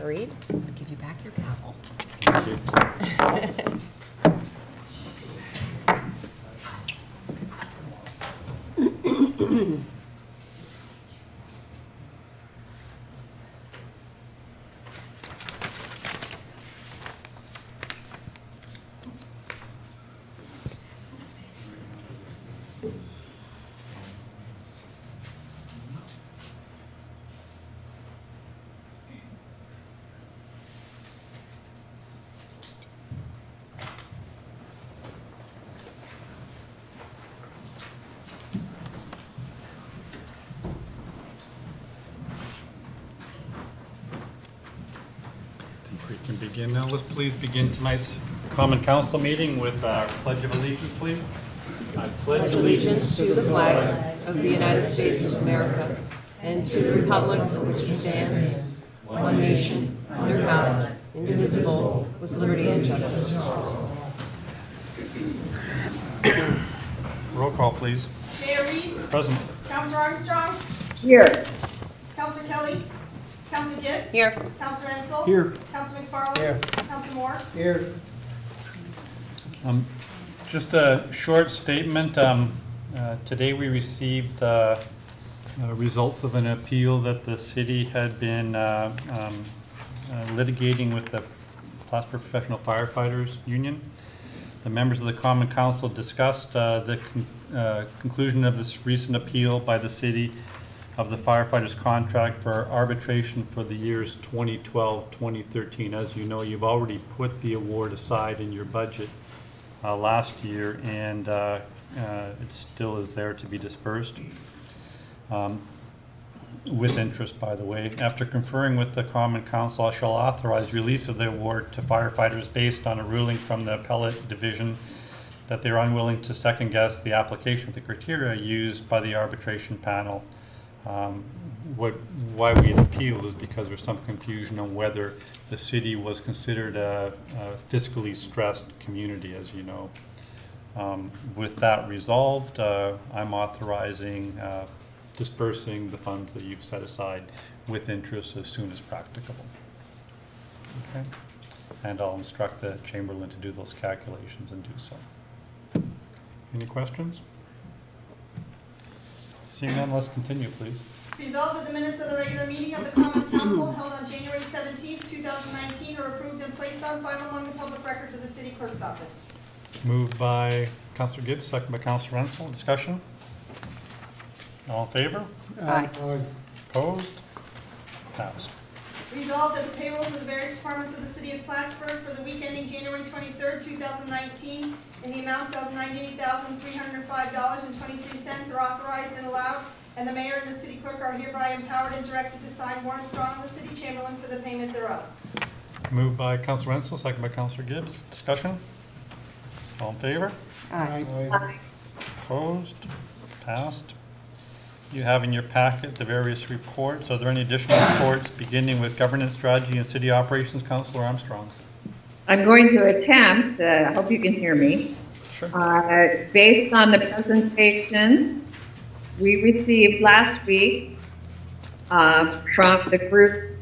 Reed, I'll give you back your gavel. We can begin now. Let's please begin tonight's Common Council meeting with our Pledge of Allegiance, please. I Pledge allegiance to the flag of the United States of America and to the republic for which it stands, one nation, under God, indivisible, with liberty and justice for all. Roll call, please. Mayor Reed? Present. Counselor Armstrong? Here. Counselor Kelly? Counselor Gibbs? Here. Counselor Ansel? Here. Counselor McFarland? Here. Counselor Moore? Here. Just a short statement. Today we received results of an appeal that the city had been litigating with the Plattsburgh Professional Firefighters Union. The members of the Common Council discussed the conclusion of this recent appeal by the city of the firefighters' contract for arbitration for the years 2012-2013. As you know, you've already put the award aside in your budget last year, and it still is there to be dispersed with interest, by the way. After conferring with the Common Council, I shall authorize release of the award to firefighters based on a ruling from the appellate division that they are unwilling to second guess the application of the criteria used by the arbitration panel. Why we appealed is because there's some confusion on whether the city was considered a fiscally stressed community, as you know. With that resolved, I'm authorizing dispersing the funds that you've set aside with interest as soon as practicable. Okay, and I'll instruct the Chamberlain to do those calculations and do so. Any questions? Seeing none, let's continue, please. Resolved that the minutes of the regular meeting of the Common Council held on January 17th, 2019 are approved and placed on file among the public records of the city clerk's office. Moved by Councilor Gibbs, second by Councilor Ansel. Discussion? All in favor? Aye. Opposed? Passed. Resolved that the payrolls of the various departments of the city of Plattsburgh for the week ending January 23rd, 2019 in the amount of $98,305.23 are authorized and allowed, and the mayor and the city clerk are hereby empowered and directed to sign warrants drawn on the city chamberlain for the payment thereof. Moved by Councilor Ansel, second by Councilor Gibbs. Discussion? All in favor? Aye. Opposed? Passed. You have in your packet the various reports. Are there any additional reports, beginning with governance strategy and city operations? Councilor Armstrong. I'm going to attempt, I hope you can hear me. Sure. Based on the presentation we received last week from the group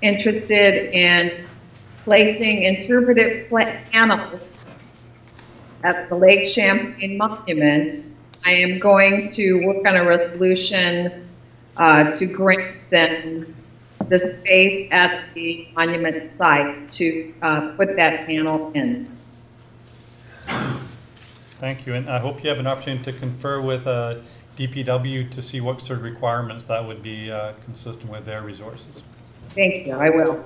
interested in placing interpretive panels at the Lake Champlain Monument, I am going to work on a resolution to grant them the space at the monument site to put that panel in. Thank you, and I hope you have an opportunity to confer with DPW to see what sort of requirements that would be consistent with their resources. Thank you, I will.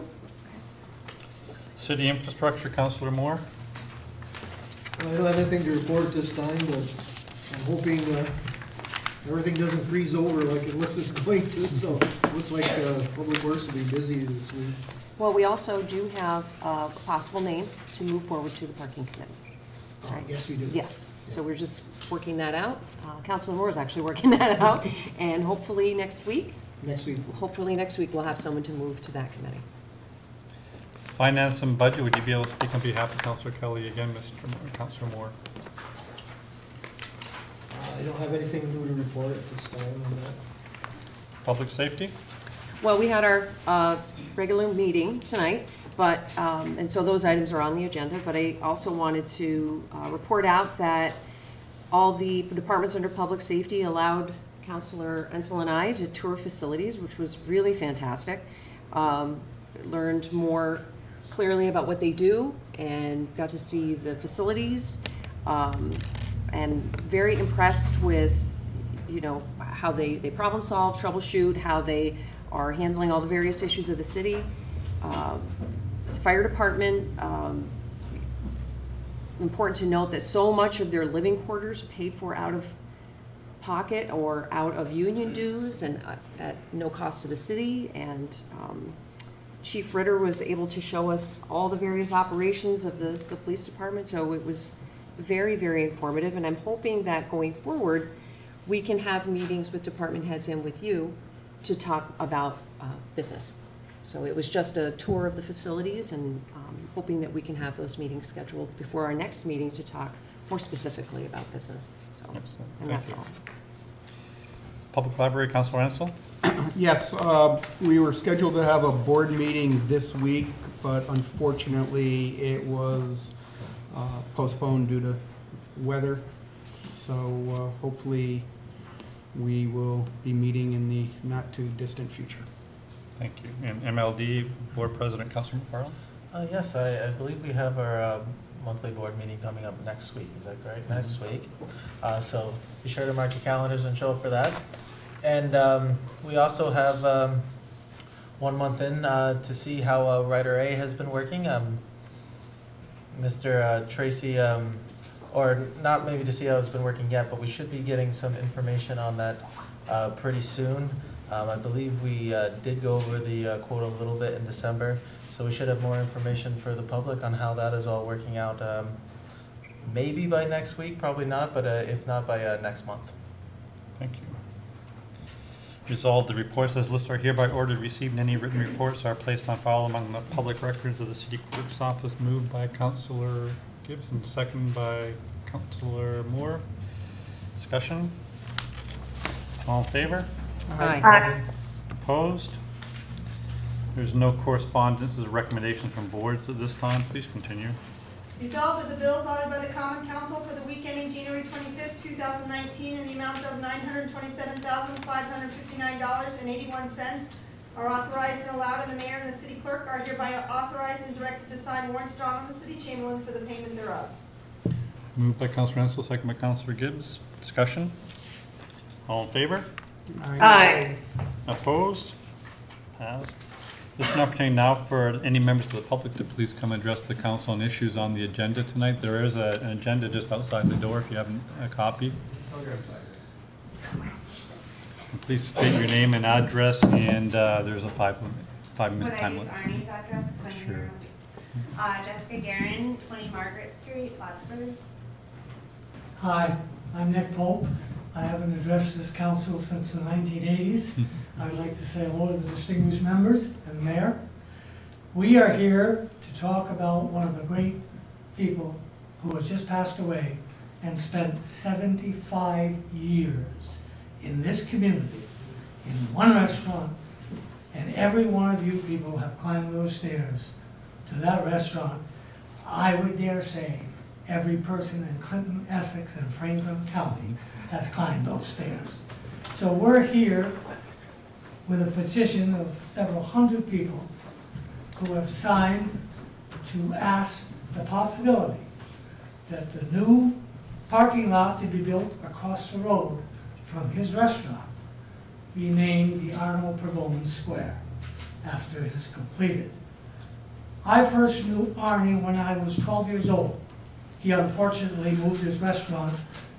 City infrastructure, Councilor Moore. I don't have anything to report this time, but I'm hoping everything doesn't freeze over like it looks it's going to, so it looks like Public Works will be busy this week. Well, we also do have a possible name to move forward to the parking committee. Right? Yes, we do. Yes, so we're just working that out. Councilor Moore is actually working that out, and hopefully next week. Hopefully next week we'll have someone to move to that committee. Finance and budget, would you be able to speak on behalf of Councilor Kelly again, Councilor Moore? I don't have anything new to report at this time on that. Public safety? Well, we had our regular meeting tonight, but and so those items are on the agenda, but I also wanted to report out that all the departments under public safety allowed Councilor Ansel and I to tour facilities, which was really fantastic. Learned more clearly about what they do and got to see the facilities, and very impressed with, you know, how they problem solve, troubleshoot, how they are handling all the various issues of the city. Fire department, important to note that so much of their living quarters paid for out of pocket or out of union dues and at no cost to the city, and Chief Ritter was able to show us all the various operations of the police department, so it was very, very informative, and I'm hoping that going forward, we can have meetings with department heads and with you to talk about business. So it was just a tour of the facilities, and hoping that we can have those meetings scheduled before our next meeting to talk more specifically about business. So, and that's all. Public Library, Councilor Ansel? Yes, we were scheduled to have a board meeting this week, but unfortunately it was postponed due to weather. So hopefully we will be meeting in the not too distant future. Thank you. And MLD Board President, Councilor McFarland? Yes, I believe we have our monthly board meeting coming up next week. Is that correct? Next week. So be sure to mark your calendars and show up for that. And we also have 1 month in to see how Writer A has been working. Mr. Tracy, or not maybe to see how it's been working yet, but we should be getting some information on that pretty soon. I believe we did go over the quote a little bit in December, so we should have more information for the public on how that is all working out. Maybe by next week, probably not, but if not, by next month. Thank you. Resolved, the reports as listed are hereby ordered received, and any written reports are placed on file among the public records of the City Clerk's Office. Moved by Councilor Gibbs and seconded by Councilor Moore. Discussion? All in favor? Aye. Aye. Opposed? There's no correspondence or recommendations from boards at this time. Please continue. Resolved that the bills ordered by the Common Council for the week ending January 25th, 2019 in the amount of $927,559.81 are authorized and allowed, and the mayor and the city clerk are hereby authorized and directed to sign warrants drawn on the city chamberlain for the payment thereof. Moved by Councilor Ansel, second by Councilor Gibbs. Discussion? All in favor? Aye. Opposed? Passed. This is an opportunity now for any members of the public to please come address the council on issues on the agenda tonight. There is an agenda just outside the door if you have a copy. And please state your name and address, and there's a 5 minute time limit. Would I use Arnie's address? Sure. Jessica Guerin, 20 Margaret Street, Plattsburgh. Hi, I'm Nick Pope. I haven't addressed this council since the 1980s. I would like to say hello to the distinguished members and the mayor. We are here to talk about one of the great people who has just passed away and spent 75 years in this community, in one restaurant, and every one of you people have climbed those stairs to that restaurant. I would dare say every person in Clinton, Essex, and Franklin County has climbed those stairs. So we're here with a petition of several hundred people who have signed to ask the possibility that the new parking lot to be built across the road from his restaurant be named the Arnold Pavone Square after it is completed. I first knew Arnie when I was 12 years old. He unfortunately moved his restaurant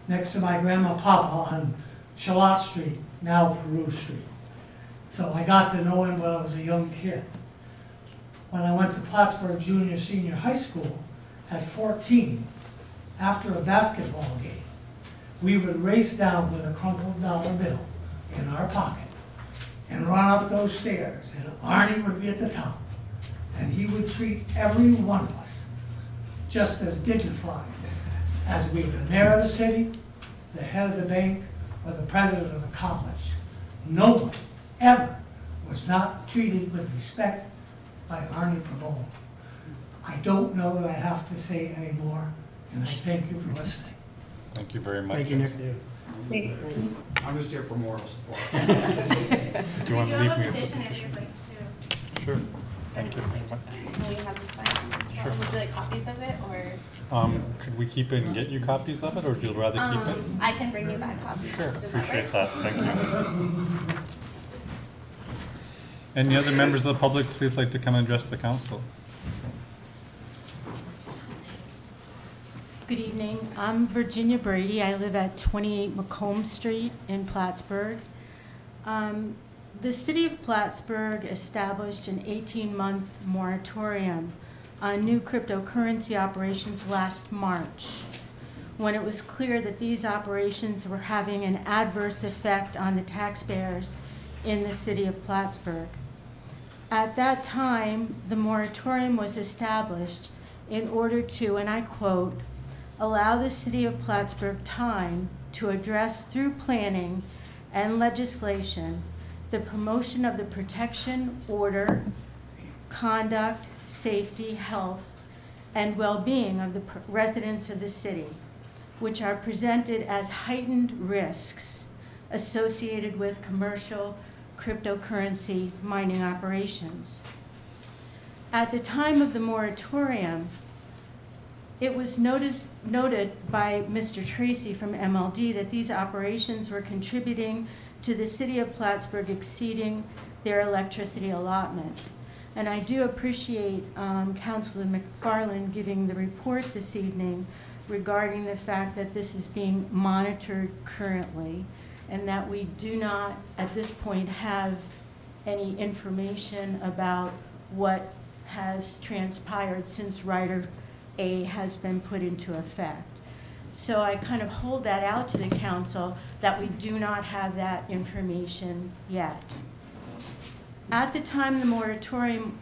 next to my grandma Papa on Charlotte Street, now Peru Street. So I got to know him when I was a young kid. When I went to Plattsburgh Junior Senior High School at 14, after a basketball game, we would race down with a crumpled dollar bill in our pocket and run up those stairs, and Arnie would be at the top, and he would treat every one of us just as dignified as we the mayor of the city, the head of the bank, or the president of the college. No one ever was not treated with respect by Arnie Pavone. I don't know that I have to say any more, and I thank you for listening. Thank you very much. Thank you, Nick. I'm just here for moral support. Do you want to leave me? Petition if you'd like to. Sure. Thank you. Will you have this signed? Sure. Would you like copies of it, or? Could we keep it and get you copies of it, or would you rather keep it? I can bring you back copies. Sure, Does appreciate work? that. Thank you. Any other members of the public please like to come and address the council? Good evening. I'm Virginia Brady. I live at 28 Macomb Street in Plattsburgh. The city of Plattsburgh established an 18-month moratorium on new cryptocurrency operations last March, when it was clear that these operations were having an adverse effect on the taxpayers in the city of Plattsburgh. At that time, the moratorium was established in order to, and I quote, allow the city of Plattsburgh time to address through planning and legislation the promotion of the protection, order, conduct, safety, health, and well-being of the residents of the city, which are presented as heightened risks associated with commercial cryptocurrency mining operations. At the time of the moratorium, it was noted by Mr. Tracy from MLD that these operations were contributing to the city of Plattsburgh exceeding their electricity allotment. And I do appreciate Councilor McFarland giving the report this evening regarding the fact that this is being monitored currently and that we do not at this point have any information about what has transpired since Rider A has been put into effect. So I kind of hold that out to the council that we do not have that information yet. At the time of the moratorium,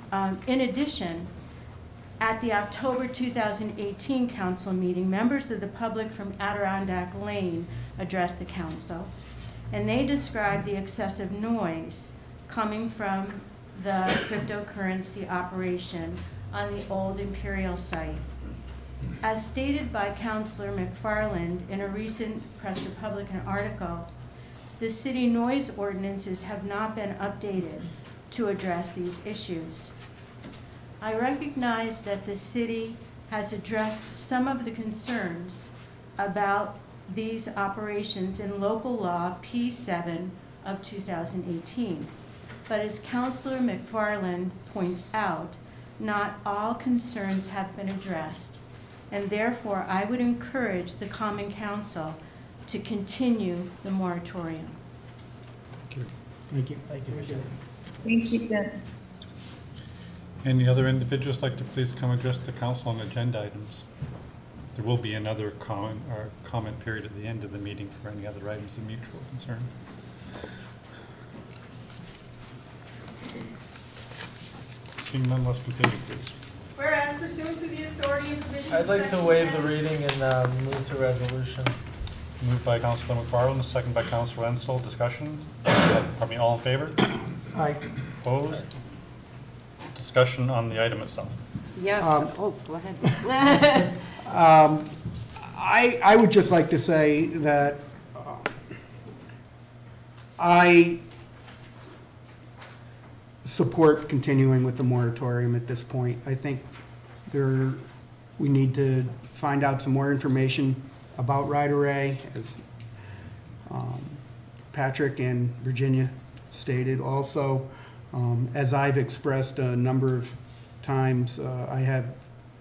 in addition, at the October 2018 council meeting, members of the public from Adirondack Lane addressed the council, and they described the excessive noise coming from the cryptocurrency operation on the old Imperial site. As stated by Councilor McFarland in a recent Press Republican article, the city noise ordinances have not been updated to address these issues. I recognize that the city has addressed some of the concerns about these operations in local law P7 of 2018. But as Councilor McFarland points out, not all concerns have been addressed, and therefore I would encourage the Common Council to continue the moratorium. Thank you. Thank you. Thank you, Virginia. Thank you, Jen. Any other individuals like to please come address the council on agenda items? There will be another comment period at the end of the meeting for any other items of mutual concern. Seeing none, let's continue, please. Whereas pursuant to the authority and provisions I'd of like to Section waive 10 the reading and move to resolution. Moved by Councilor McFarland, second by Councilor Ensel. Discussion? Pardon me, all in favor? Aye. Opposed? Discussion on the item itself. Yes, oh, go ahead. I would just like to say that I support continuing with the moratorium at this point. I think we need to find out some more information about Rider A, as Patrick and Virginia stated. Also, as I've expressed a number of times, I have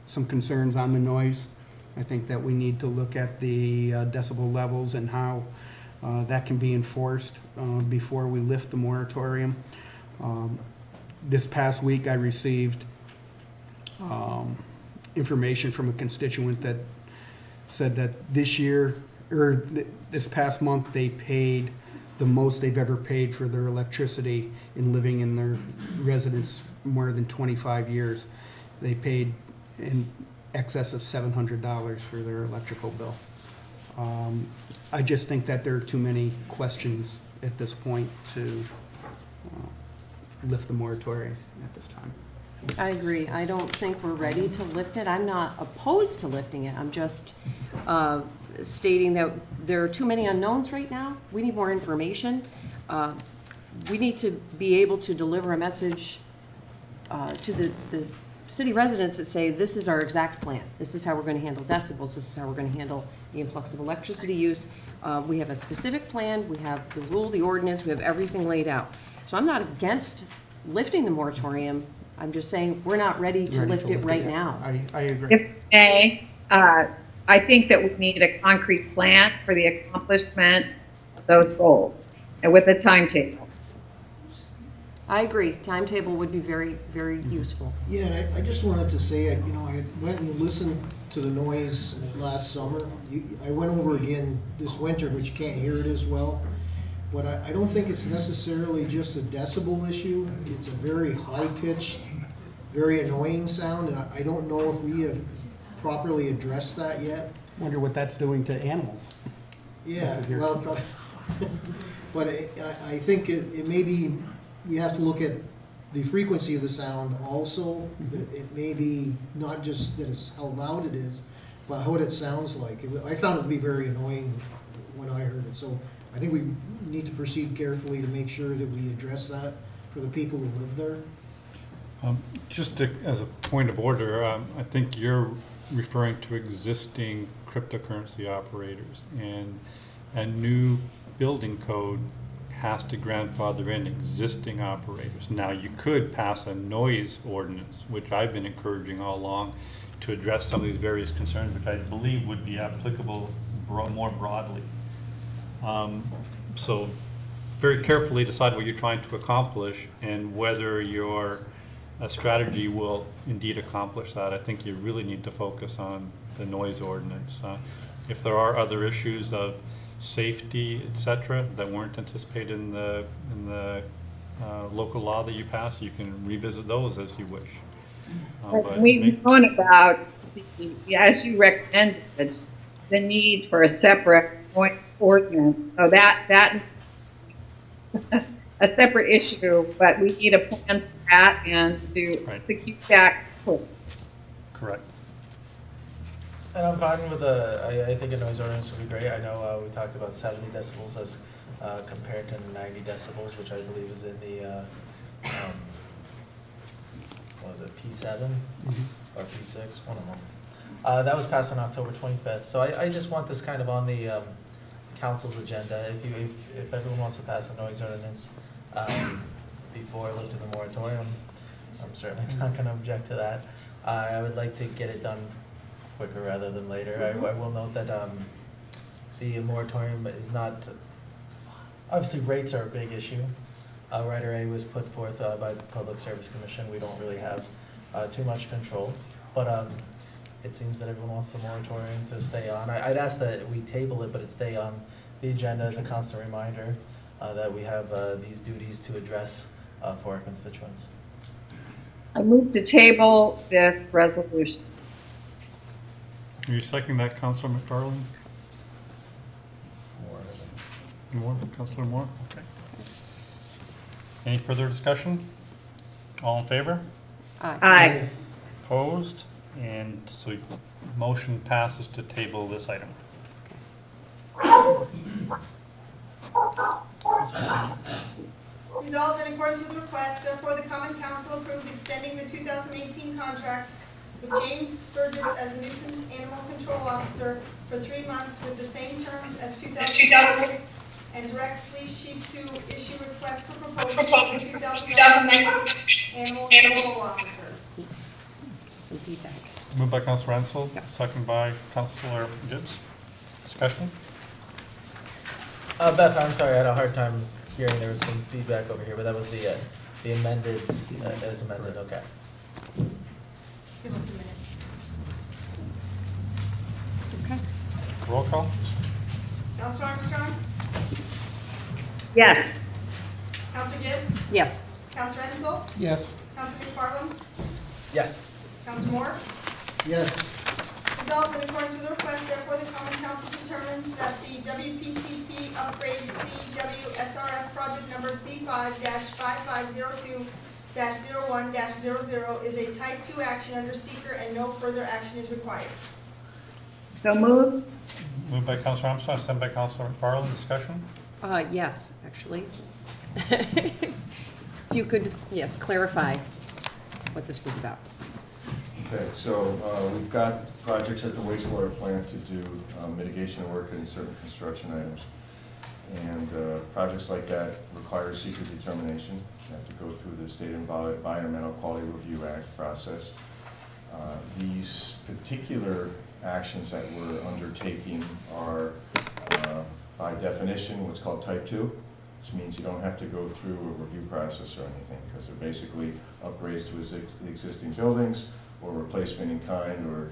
some concerns on the noise. I think that we need to look at the decibel levels and how that can be enforced before we lift the moratorium. This past week, I received information from a constituent that said that this year, or this past month, they paid the most they've ever paid for their electricity in living in their residence more than 25 years. They paid in excess of $700 for their electrical bill. I just think that there are too many questions at this point to lift the moratorium at this time. I agree. I don't think we're ready to lift it. I'm not opposed to lifting it. I'm just stating that there are too many unknowns right now. We need more information. We need to be able to deliver a message to the city residents that say, this is our exact plan. This is how we're going to handle decibels. This is how we're going to handle the influx of electricity use. We have a specific plan. We have the rule, the ordinance. We have everything laid out. So I'm not against lifting the moratorium. I'm just saying we're not ready to lift it right now. I agree. If I may, I think that we need a concrete plan for the accomplishment of those goals and with a timetable. I agree. Timetable would be very, very useful. Yeah, and I just wanted to say, you know, I went and listened to the noise last summer. I went over again this winter, but you can't hear it as well. But I don't think it's necessarily just a decibel issue. It's a very high-pitched, very annoying sound, and I don't know if we have properly addressed that yet. Wonder what that's doing to animals. Yeah, well, but I think it may be, we have to look at the frequency of the sound also. It may be not just that it's how loud it is, but what it sounds like. I found it to be very annoying when I heard it. So I think we need to proceed carefully to make sure that we address that for the people who live there. Just as a point of order, I think you're referring to existing cryptocurrency operators, and a new building code has to grandfather in existing operators. Now, you could pass a noise ordinance, which I've been encouraging all along, to address some of these various concerns, which I believe would be applicable more broadly. So very carefully decide what you're trying to accomplish and whether your strategy will indeed accomplish that. I think you really need to focus on the noise ordinance. If there are other issues of safety, etc., that weren't anticipated in the local law that you passed, you can revisit those as you wish. We've known about, as you recommended, the need for a separate noise ordinance. So that a separate issue, but we need a plan for that and to execute that. Correct. And I'm fine with I think a noise ordinance would be great. I know we talked about 70 decibels as compared to 90 decibels, which I believe is in the, what was it, P7 or P6, one of them. That was passed on October 25th. So I just want this kind of on the council's agenda. If everyone wants to pass a noise ordinance before lifting the moratorium, I'm certainly not going to object to that. I would like to get it done quicker rather than later. I will note that the moratorium is not, obviously rates are a big issue. Rider A was put forth by the Public Service Commission. We don't really have too much control, but it seems that everyone wants the moratorium to stay on. I'd ask that we table it, but it stay on the agenda as a constant reminder that we have these duties to address for our constituents. I move to table this resolution. Are you seconding that, Councilor McFarland? Moore, Councilor Moore? Okay. Any further discussion? All in favor? Aye. Aye. Opposed? And so motion passes to table this item. Resolved in accordance with the request, therefore the Common Council approves extending the 2018 contract with James Burgess as a nuisance animal control officer for 3 months with the same terms as 2018, and direct police chief to issue requests for proposals for the 2019 animal control officer. Some feedback. Moved by Councilor Ansel, second by Councilor Gibbs. Discussion? Beth, I'm sorry, I had a hard time hearing. There was some feedback over here, but that was the amended, as amended, okay. Give them 2 minutes. Okay. Roll call? Counselor Armstrong? Yes. Counselor Gibbs? Yes. Counselor Ansel? Yes. Counselor McFarland? Yes. Counselor Moore? Yes. Resolved in accordance with the request, therefore the Common Council determines that the WPCP upgrade CWSRF project number C5-5502-01-00 is a type 2 action under seeker and no further action is required. So moved. Moved by Councilor Armstrong, second by Councilor McFarland. Discussion? Yes, actually. If you could, yes, clarify what this was about. Okay, so we've got projects at the wastewater plant to do mitigation work in certain construction items. And projects like that require a secret determination. You have to go through the State Environmental Quality Review Act process. These particular actions that we're undertaking are, by definition, what's called type 2. which means you don't have to go through a review process or anything, because they're basically upgrades to the existing buildings or replacement in kind or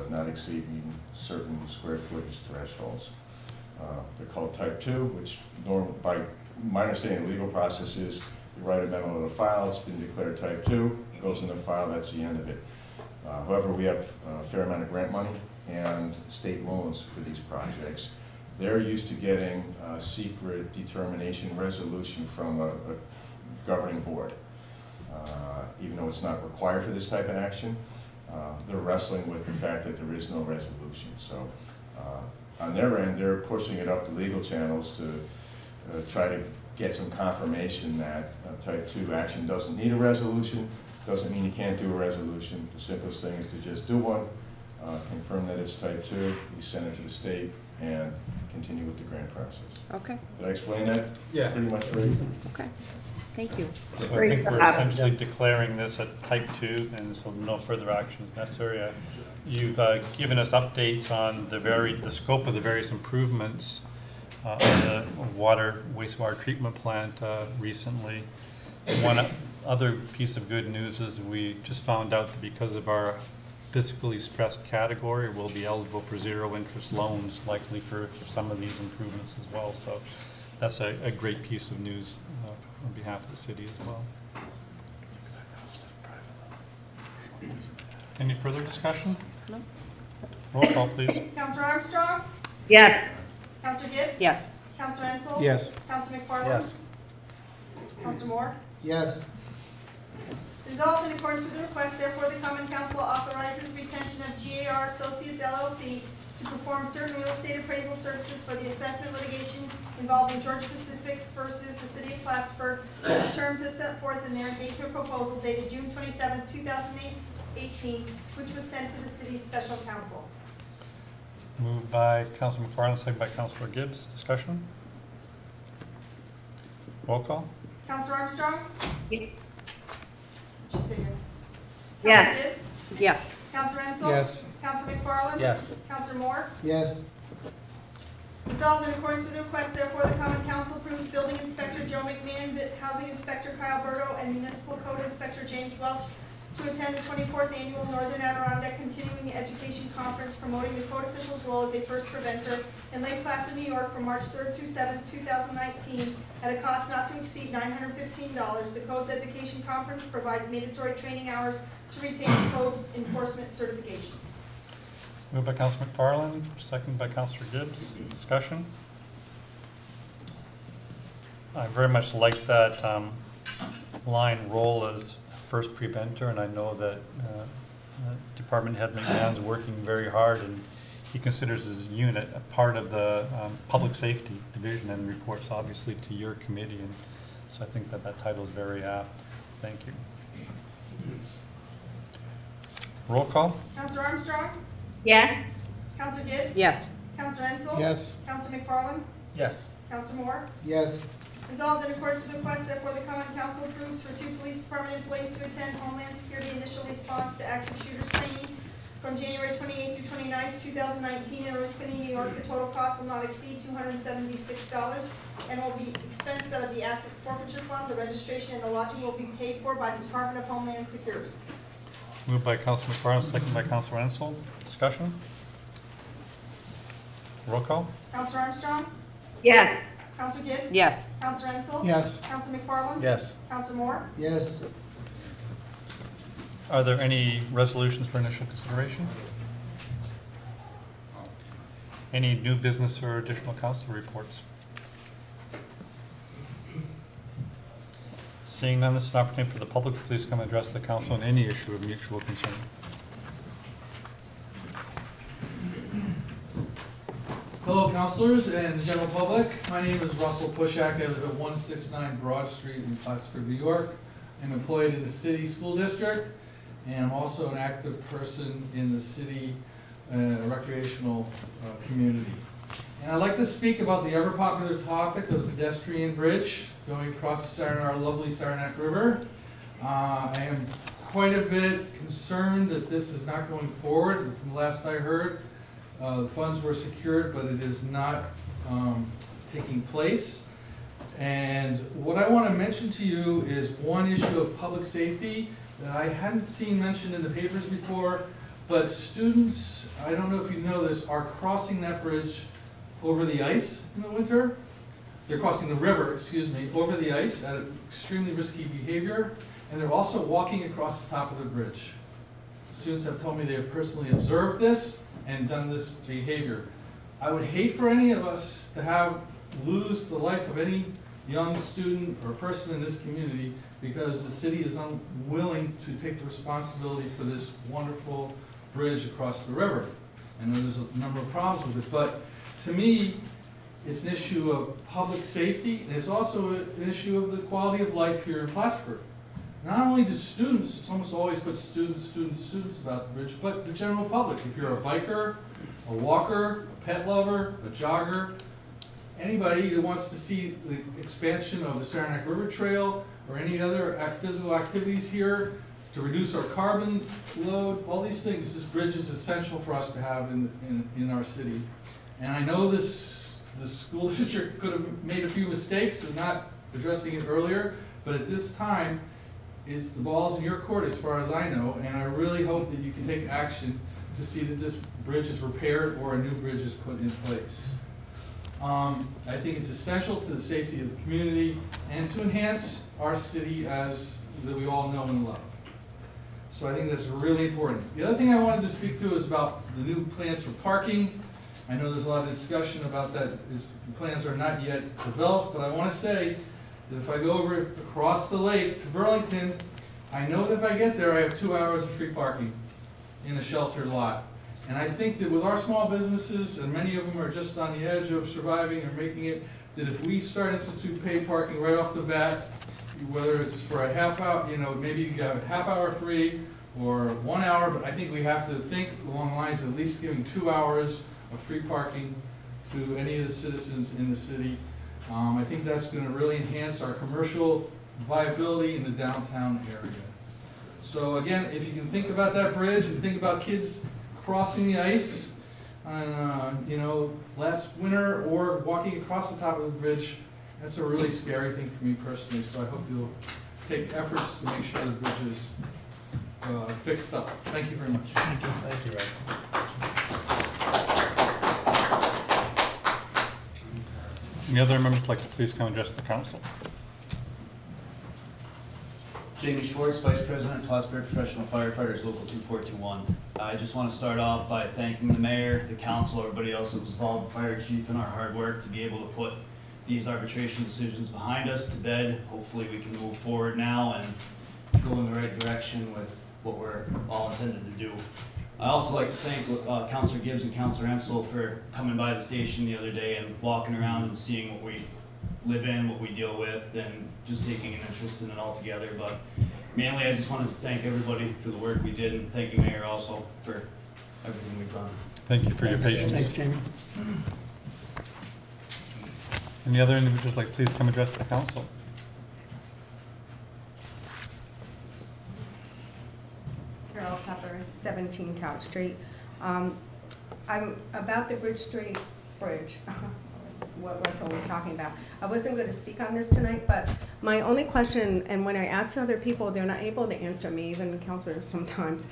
not exceeding certain square footage thresholds. They're called Type 2, which by my understanding of the legal process is you write a memo to the file, it's been declared Type 2, it goes in the file, that's the end of it. However, we have a fair amount of grant money and state loans for these projects. They're used to getting a secret determination resolution from a governing board. Even though it's not required for this type of action, they're wrestling with the fact that there is no resolution. So on their end, they're pushing it up the legal channels to try to get some confirmation that Type 2 action doesn't need a resolution. Doesn't mean you can't do a resolution. The simplest thing is to just do one, confirm that it's Type 2, you send it to the state, and continue with the grant process. Okay. Did I explain that? Yeah. Pretty much for you? Okay, thank you. So I think we're essentially declaring this a Type 2, and so no further action is necessary. You've given us updates on the scope of the various improvements on the wastewater treatment plant recently. One other piece of good news is we just found out that because of our fiscally stressed category, we'll be eligible for zero interest loans, likely for some of these improvements as well. So that's a great piece of news on behalf of the city as well. Any further discussion? No. Roll call, please. Counselor Armstrong? Yes. Counselor Gibbs? Yes. Counselor Ensel? Yes. Counselor McFarland? Yes. Counselor Moore? Yes. Resolved in accordance with the request, therefore the Common Council authorizes retention of GAR Associates LLC to perform certain real estate appraisal services for the assessment litigation involving Georgia Pacific versus the City of Plattsburgh, on the terms as set forth in their engagement proposal dated June 27, 2018, which was sent to the city's special counsel. Moved by Councilor McFarland, second by Councilor Gibbs. Discussion? Roll call? Counselor Armstrong? Yes. Did you say yes? Yes. Counselor Gibbs? Yes. Counselor Ensel? Yes. Counselor McFarland? Yes. Counselor Moore? Yes. Resolved in accordance with the request, therefore the Common Council approves Building Inspector Joe McMahon, Housing Inspector Kyle Berto, and Municipal Code Inspector James Welch to attend the 24th Annual Northern Adirondack Continuing Education Conference promoting the code official's role as a first preventer in Lake Placid, New York from March 3rd through 7th, 2019 at a cost not to exceed $915. The Codes Education Conference provides mandatory training hours to retain code enforcement certification. Moved by Councilor McFarland, second by Councilor Gibbs. Discussion? I very much like that line role as first preventer, and I know that Department Head McMahon's working very hard, and he considers his unit a part of the Public Safety Division and reports obviously to your committee, and so I think that that title is very apt. Thank you. Roll call? Counselor Armstrong? Yes. Counselor Gibbs? Yes. Counselor Ensel? Yes. Counselor McFarland? Yes. Counselor Moore? Yes. Resolved in accordance with the request, therefore the Common Council approves for 2 police department employees to attend Homeland Security Initial Response to Active Shooters Training from January 28th through 29th, 2019 in Oriskany, New York. The total cost will not exceed $276 and will be expensed out of the Asset Forfeiture Fund. The registration and the lodging will be paid for by the Department of Homeland Security. Moved by Councilor McFarland, second by Councilor Ensel. Discussion? Roll call? Counselor Armstrong? Yes. Counselor Gibbs? Yes. Counselor Ensel? Yes. Counselor McFarland? Yes. Counselor Moore? Yes. Are there any resolutions for initial consideration? Any new business or additional council reports? Seeing none, this is an opportunity for the public to please come and address the council on any issue of mutual concern. Hello, councilors and the general public. My name is Russell Pushak. I live at 169 Broad Street in Plattsburgh, New York. I'm employed in the city school district, and I'm also an active person in the city recreational community. And I'd like to speak about the ever popular topic of the pedestrian bridge going across our lovely Saranac River. I am quite a bit concerned that this is not going forward. From the last I heard, the funds were secured, but it is not taking place. And what I want to mention to you is one issue of public safety that I hadn't seen mentioned in the papers before, but students, I don't know if you know this, are crossing that bridge over the ice in the winter. They're crossing the river, excuse me, over the ice at extremely risky behavior, and they're also walking across the top of the bridge. Students have told me they have personally observed this and done this behavior. I would hate for any of us to lose the life of any young student or person in this community because the city is unwilling to take the responsibility for this wonderful bridge across the river. I know there's a number of problems with it, but to me, it's an issue of public safety, and it's also an issue of the quality of life here in Plattsburgh. Not only do students, it's almost always put students about the bridge, but the general public. If you're a biker, a walker, a pet lover, a jogger, anybody that wants to see the expansion of the Saranac River Trail or any other physical activities here to reduce our carbon load, all these things, this bridge is essential for us to have in our city. And I know the school district could have made a few mistakes in not addressing it earlier, but at this time, the ball's in your court as far as I know, and I really hope that you can take action to see that this bridge is repaired or a new bridge is put in place. I think it's essential to the safety of the community and to enhance our city that we all know and love. So I think that's really important. The other thing I wanted to speak to is about the new plans for parking. I know there's a lot of discussion about that. The plans are not yet developed, but I want to say that if I go over across the lake to Burlington, I know that if I get there, I have 2 hours of free parking in a sheltered lot. And I think that with our small businesses, and many of them are just on the edge of surviving or making it, that if we start institute paid parking right off the bat, whether it's for a half hour, maybe you have a half hour free or 1 hour, but I think we have to think along the lines of at least giving 2 hours of free parking to any of the citizens in the city. I think that's going to really enhance our commercial viability in the downtown area. So again, if you can think about that bridge and think about kids crossing the ice on, last winter or walking across the top of the bridge, that's a really scary thing for me personally. So I hope you'll take efforts to make sure the bridge is fixed up. Thank you very much. Thank you. Thank you, Russ. Any other members would like to please come address the council? Jamie Schwartz, Vice President, Plattsburgh Professional Firefighters, Local 2421. I just want to start off by thanking the mayor, the council, everybody else that was involved, the fire chief, in our hard work to be able to put these arbitration decisions behind us to bed. Hopefully we can move forward now and go in the right direction with what we're all intended to do. I also like to thank Councilor Gibbs and Councilor Ensel for coming by the station the other day and walking around and seeing what we live in, what we deal with, and just taking an interest in it all together. But mainly I just wanted to thank everybody for the work we did, and thank you, Mayor, also for everything we've done. Thank you for your patience. Thanks, Jamie. Any other individuals like please come address the council? Carol Peppers, 17 Couch Street. I'm about the Bridge Street Bridge, what Russell was talking about. I wasn't going to speak on this tonight, but my only question, and when I asked other people, they're not able to answer me, even counselors sometimes.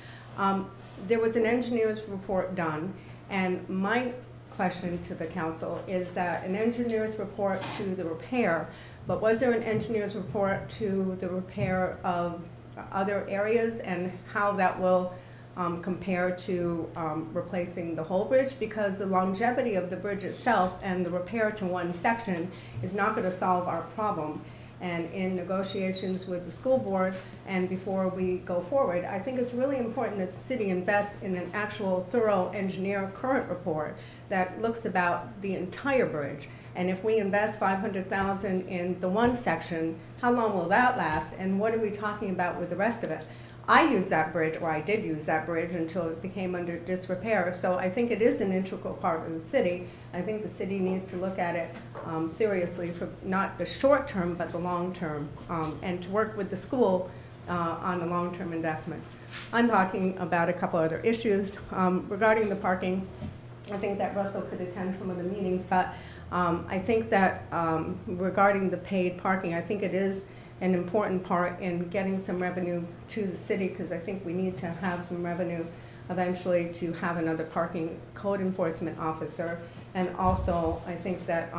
There was an engineer's report done, and my question to the council is that an engineer's report to the repair, but was there an engineer's report to the repair of other areas and how that will compare to replacing the whole bridge? Because the longevity of the bridge itself and the repair to one section is not going to solve our problem. And in negotiations with the school board and before we go forward, I think it's really important that the city invest in an actual thorough engineer current report that looks about the entire bridge. And if we invest $500,000 in the one section, how long will that last? And what are we talking about with the rest of it? I use that bridge, or I did use that bridge until it became under disrepair. So I think it is an integral part of the city. I think the city needs to look at it seriously for not the short term, but the long term, and to work with the school on the long-term investment. I'm talking about a couple other issues regarding the parking. I think that Russell could attend some of the meetings, but I think that regarding the paid parking, I think it is an important part in getting some revenue to the city, because I think we need to have some revenue eventually to have another parking code enforcement officer. And also, I think that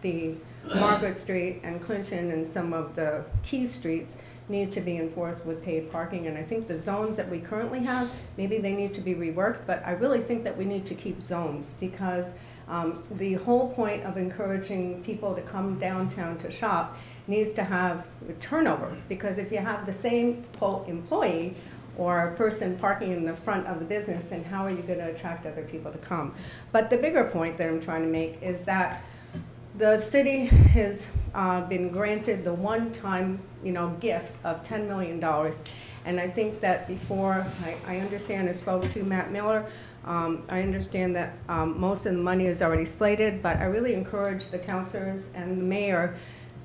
the Margaret Street and Clinton and some of the key streets need to be enforced with paid parking. And I think the zones that we currently have, maybe they need to be reworked, but I really think that we need to keep zones, because the whole point of encouraging people to come downtown to shop needs to have a turnover, because if you have the same quote employee or a person parking in the front of the business, and how are you going to attract other people to come? But the bigger point that I'm trying to make is that the city has been granted the one-time, gift of $10 million. And I think that before, I understand, I spoke to Matt Miller, I understand that most of the money is already slated, but I really encourage the councilors and the mayor.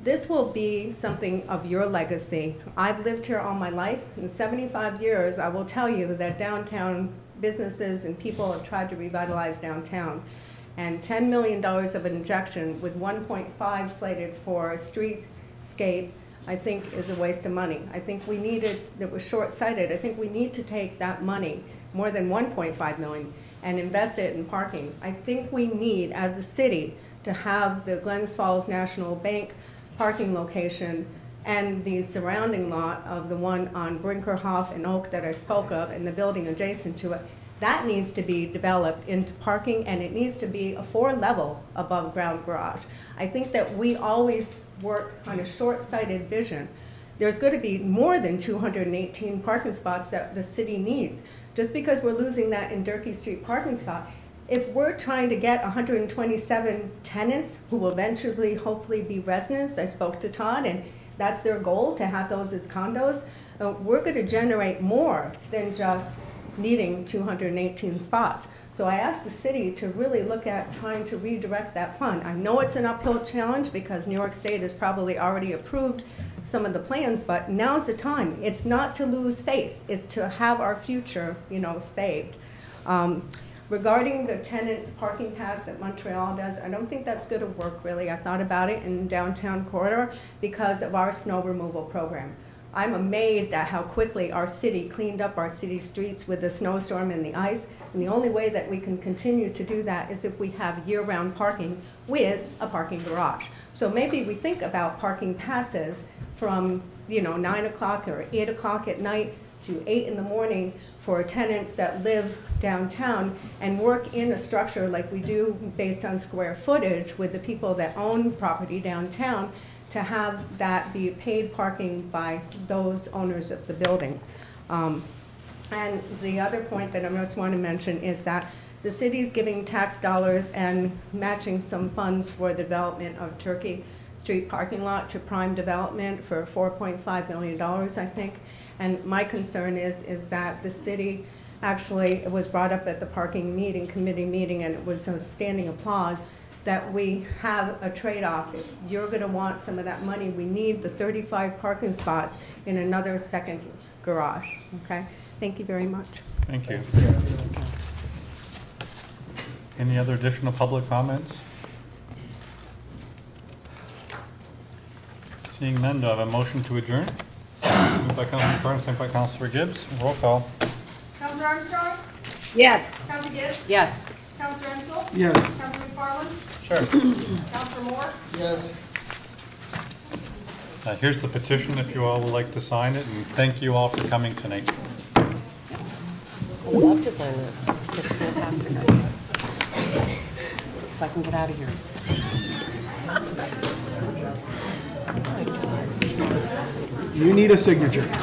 This will be something of your legacy. I've lived here all my life. In 75 years, I will tell you that downtown businesses and people have tried to revitalize downtown. And $10 million of an injection with 1.5 slated for a streetscape, I think is a waste of money. I think we needed, that was short-sighted. I think we need to take that money, more than 1.5 million, and invest it in parking. I think we need, as a city, to have the Glens Falls National Bank parking location and the surrounding lot of the one on Brinkerhoff and Oak that I spoke of, and the building adjacent to it. That needs to be developed into parking, and it needs to be a 4-level above ground garage. I think that we always work on a short-sighted vision. There's going to be more than 218 parking spots that the city needs. Just because we're losing that in Durkee Street parking spot, if we're trying to get 127 tenants who will eventually hopefully be residents, I spoke to Todd, and that's their goal, to have those as condos, we're going to generate more than just needing 218 spots. So I asked the city to really look at trying to redirect that fund. I know it's an uphill challenge because New York State has probably already approved some of the plans, but now's the time. It's not to lose face, it's to have our future, saved. Regarding the tenant parking pass that Montreal does, I don't think that's going to work really. I thought about it in downtown corridor because of our snow removal program. I'm amazed at how quickly our city cleaned up our city streets with the snowstorm and the ice. And the only way that we can continue to do that is if we have year-round parking with a parking garage. So maybe we think about parking passes from 9 o'clock or 8 o'clock at night to 8 in the morning for tenants that live downtown, and work in a structure like we do based on square footage with the people that own property downtown, to have that be paid parking by those owners of the building. And the other point that I just want to mention is that the city is giving tax dollars and matching some funds for the development of Turkey Street parking lot to Prime Development for $4.5 million, I think. And my concern is that the city, actually, it was brought up at the parking committee meeting, and it was a standing applause, that we have a trade-off. If you're going to want some of that money, we need the 35 parking spots in another second garage. Okay? Thank you very much. Thank you. Any other additional public comments? Seeing none, do I have a motion to adjourn? Moved by Councilor Carter, second by Councilor Gibbs. Roll call. Councilor Armstrong? Yes. Councilor Gibbs? Yes. Councilor Ensel? Yes. Councilor McFarland? Sure. Councilor Moore? Yes. Here's the petition if you all would like to sign it, and thank you all for coming tonight. I'd love to sign that. It's a fantastic idea. If I can get out of here. You need a signature. Thank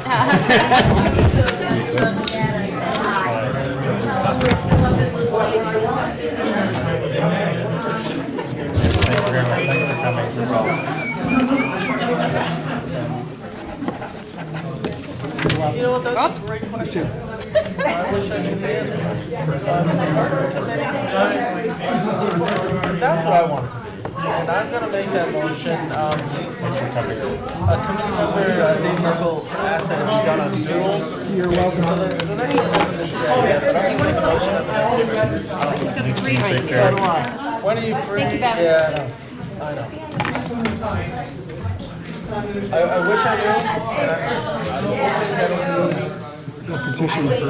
you very much. Thanks for coming. You know what, that's a great question. I wish I could answer. That's what I want it to be. And I'm going to make that motion. A committee member, Dave Merkel, asked that it be done on dual. You're welcome. So the next one hasn't been said yet, but I'm going to make a motion at the next meeting. That's a great idea. So do I. When are you free? Thank you, Bevan. Yeah, I know. I wish I knew, and I'm hoping that it'll be The petition for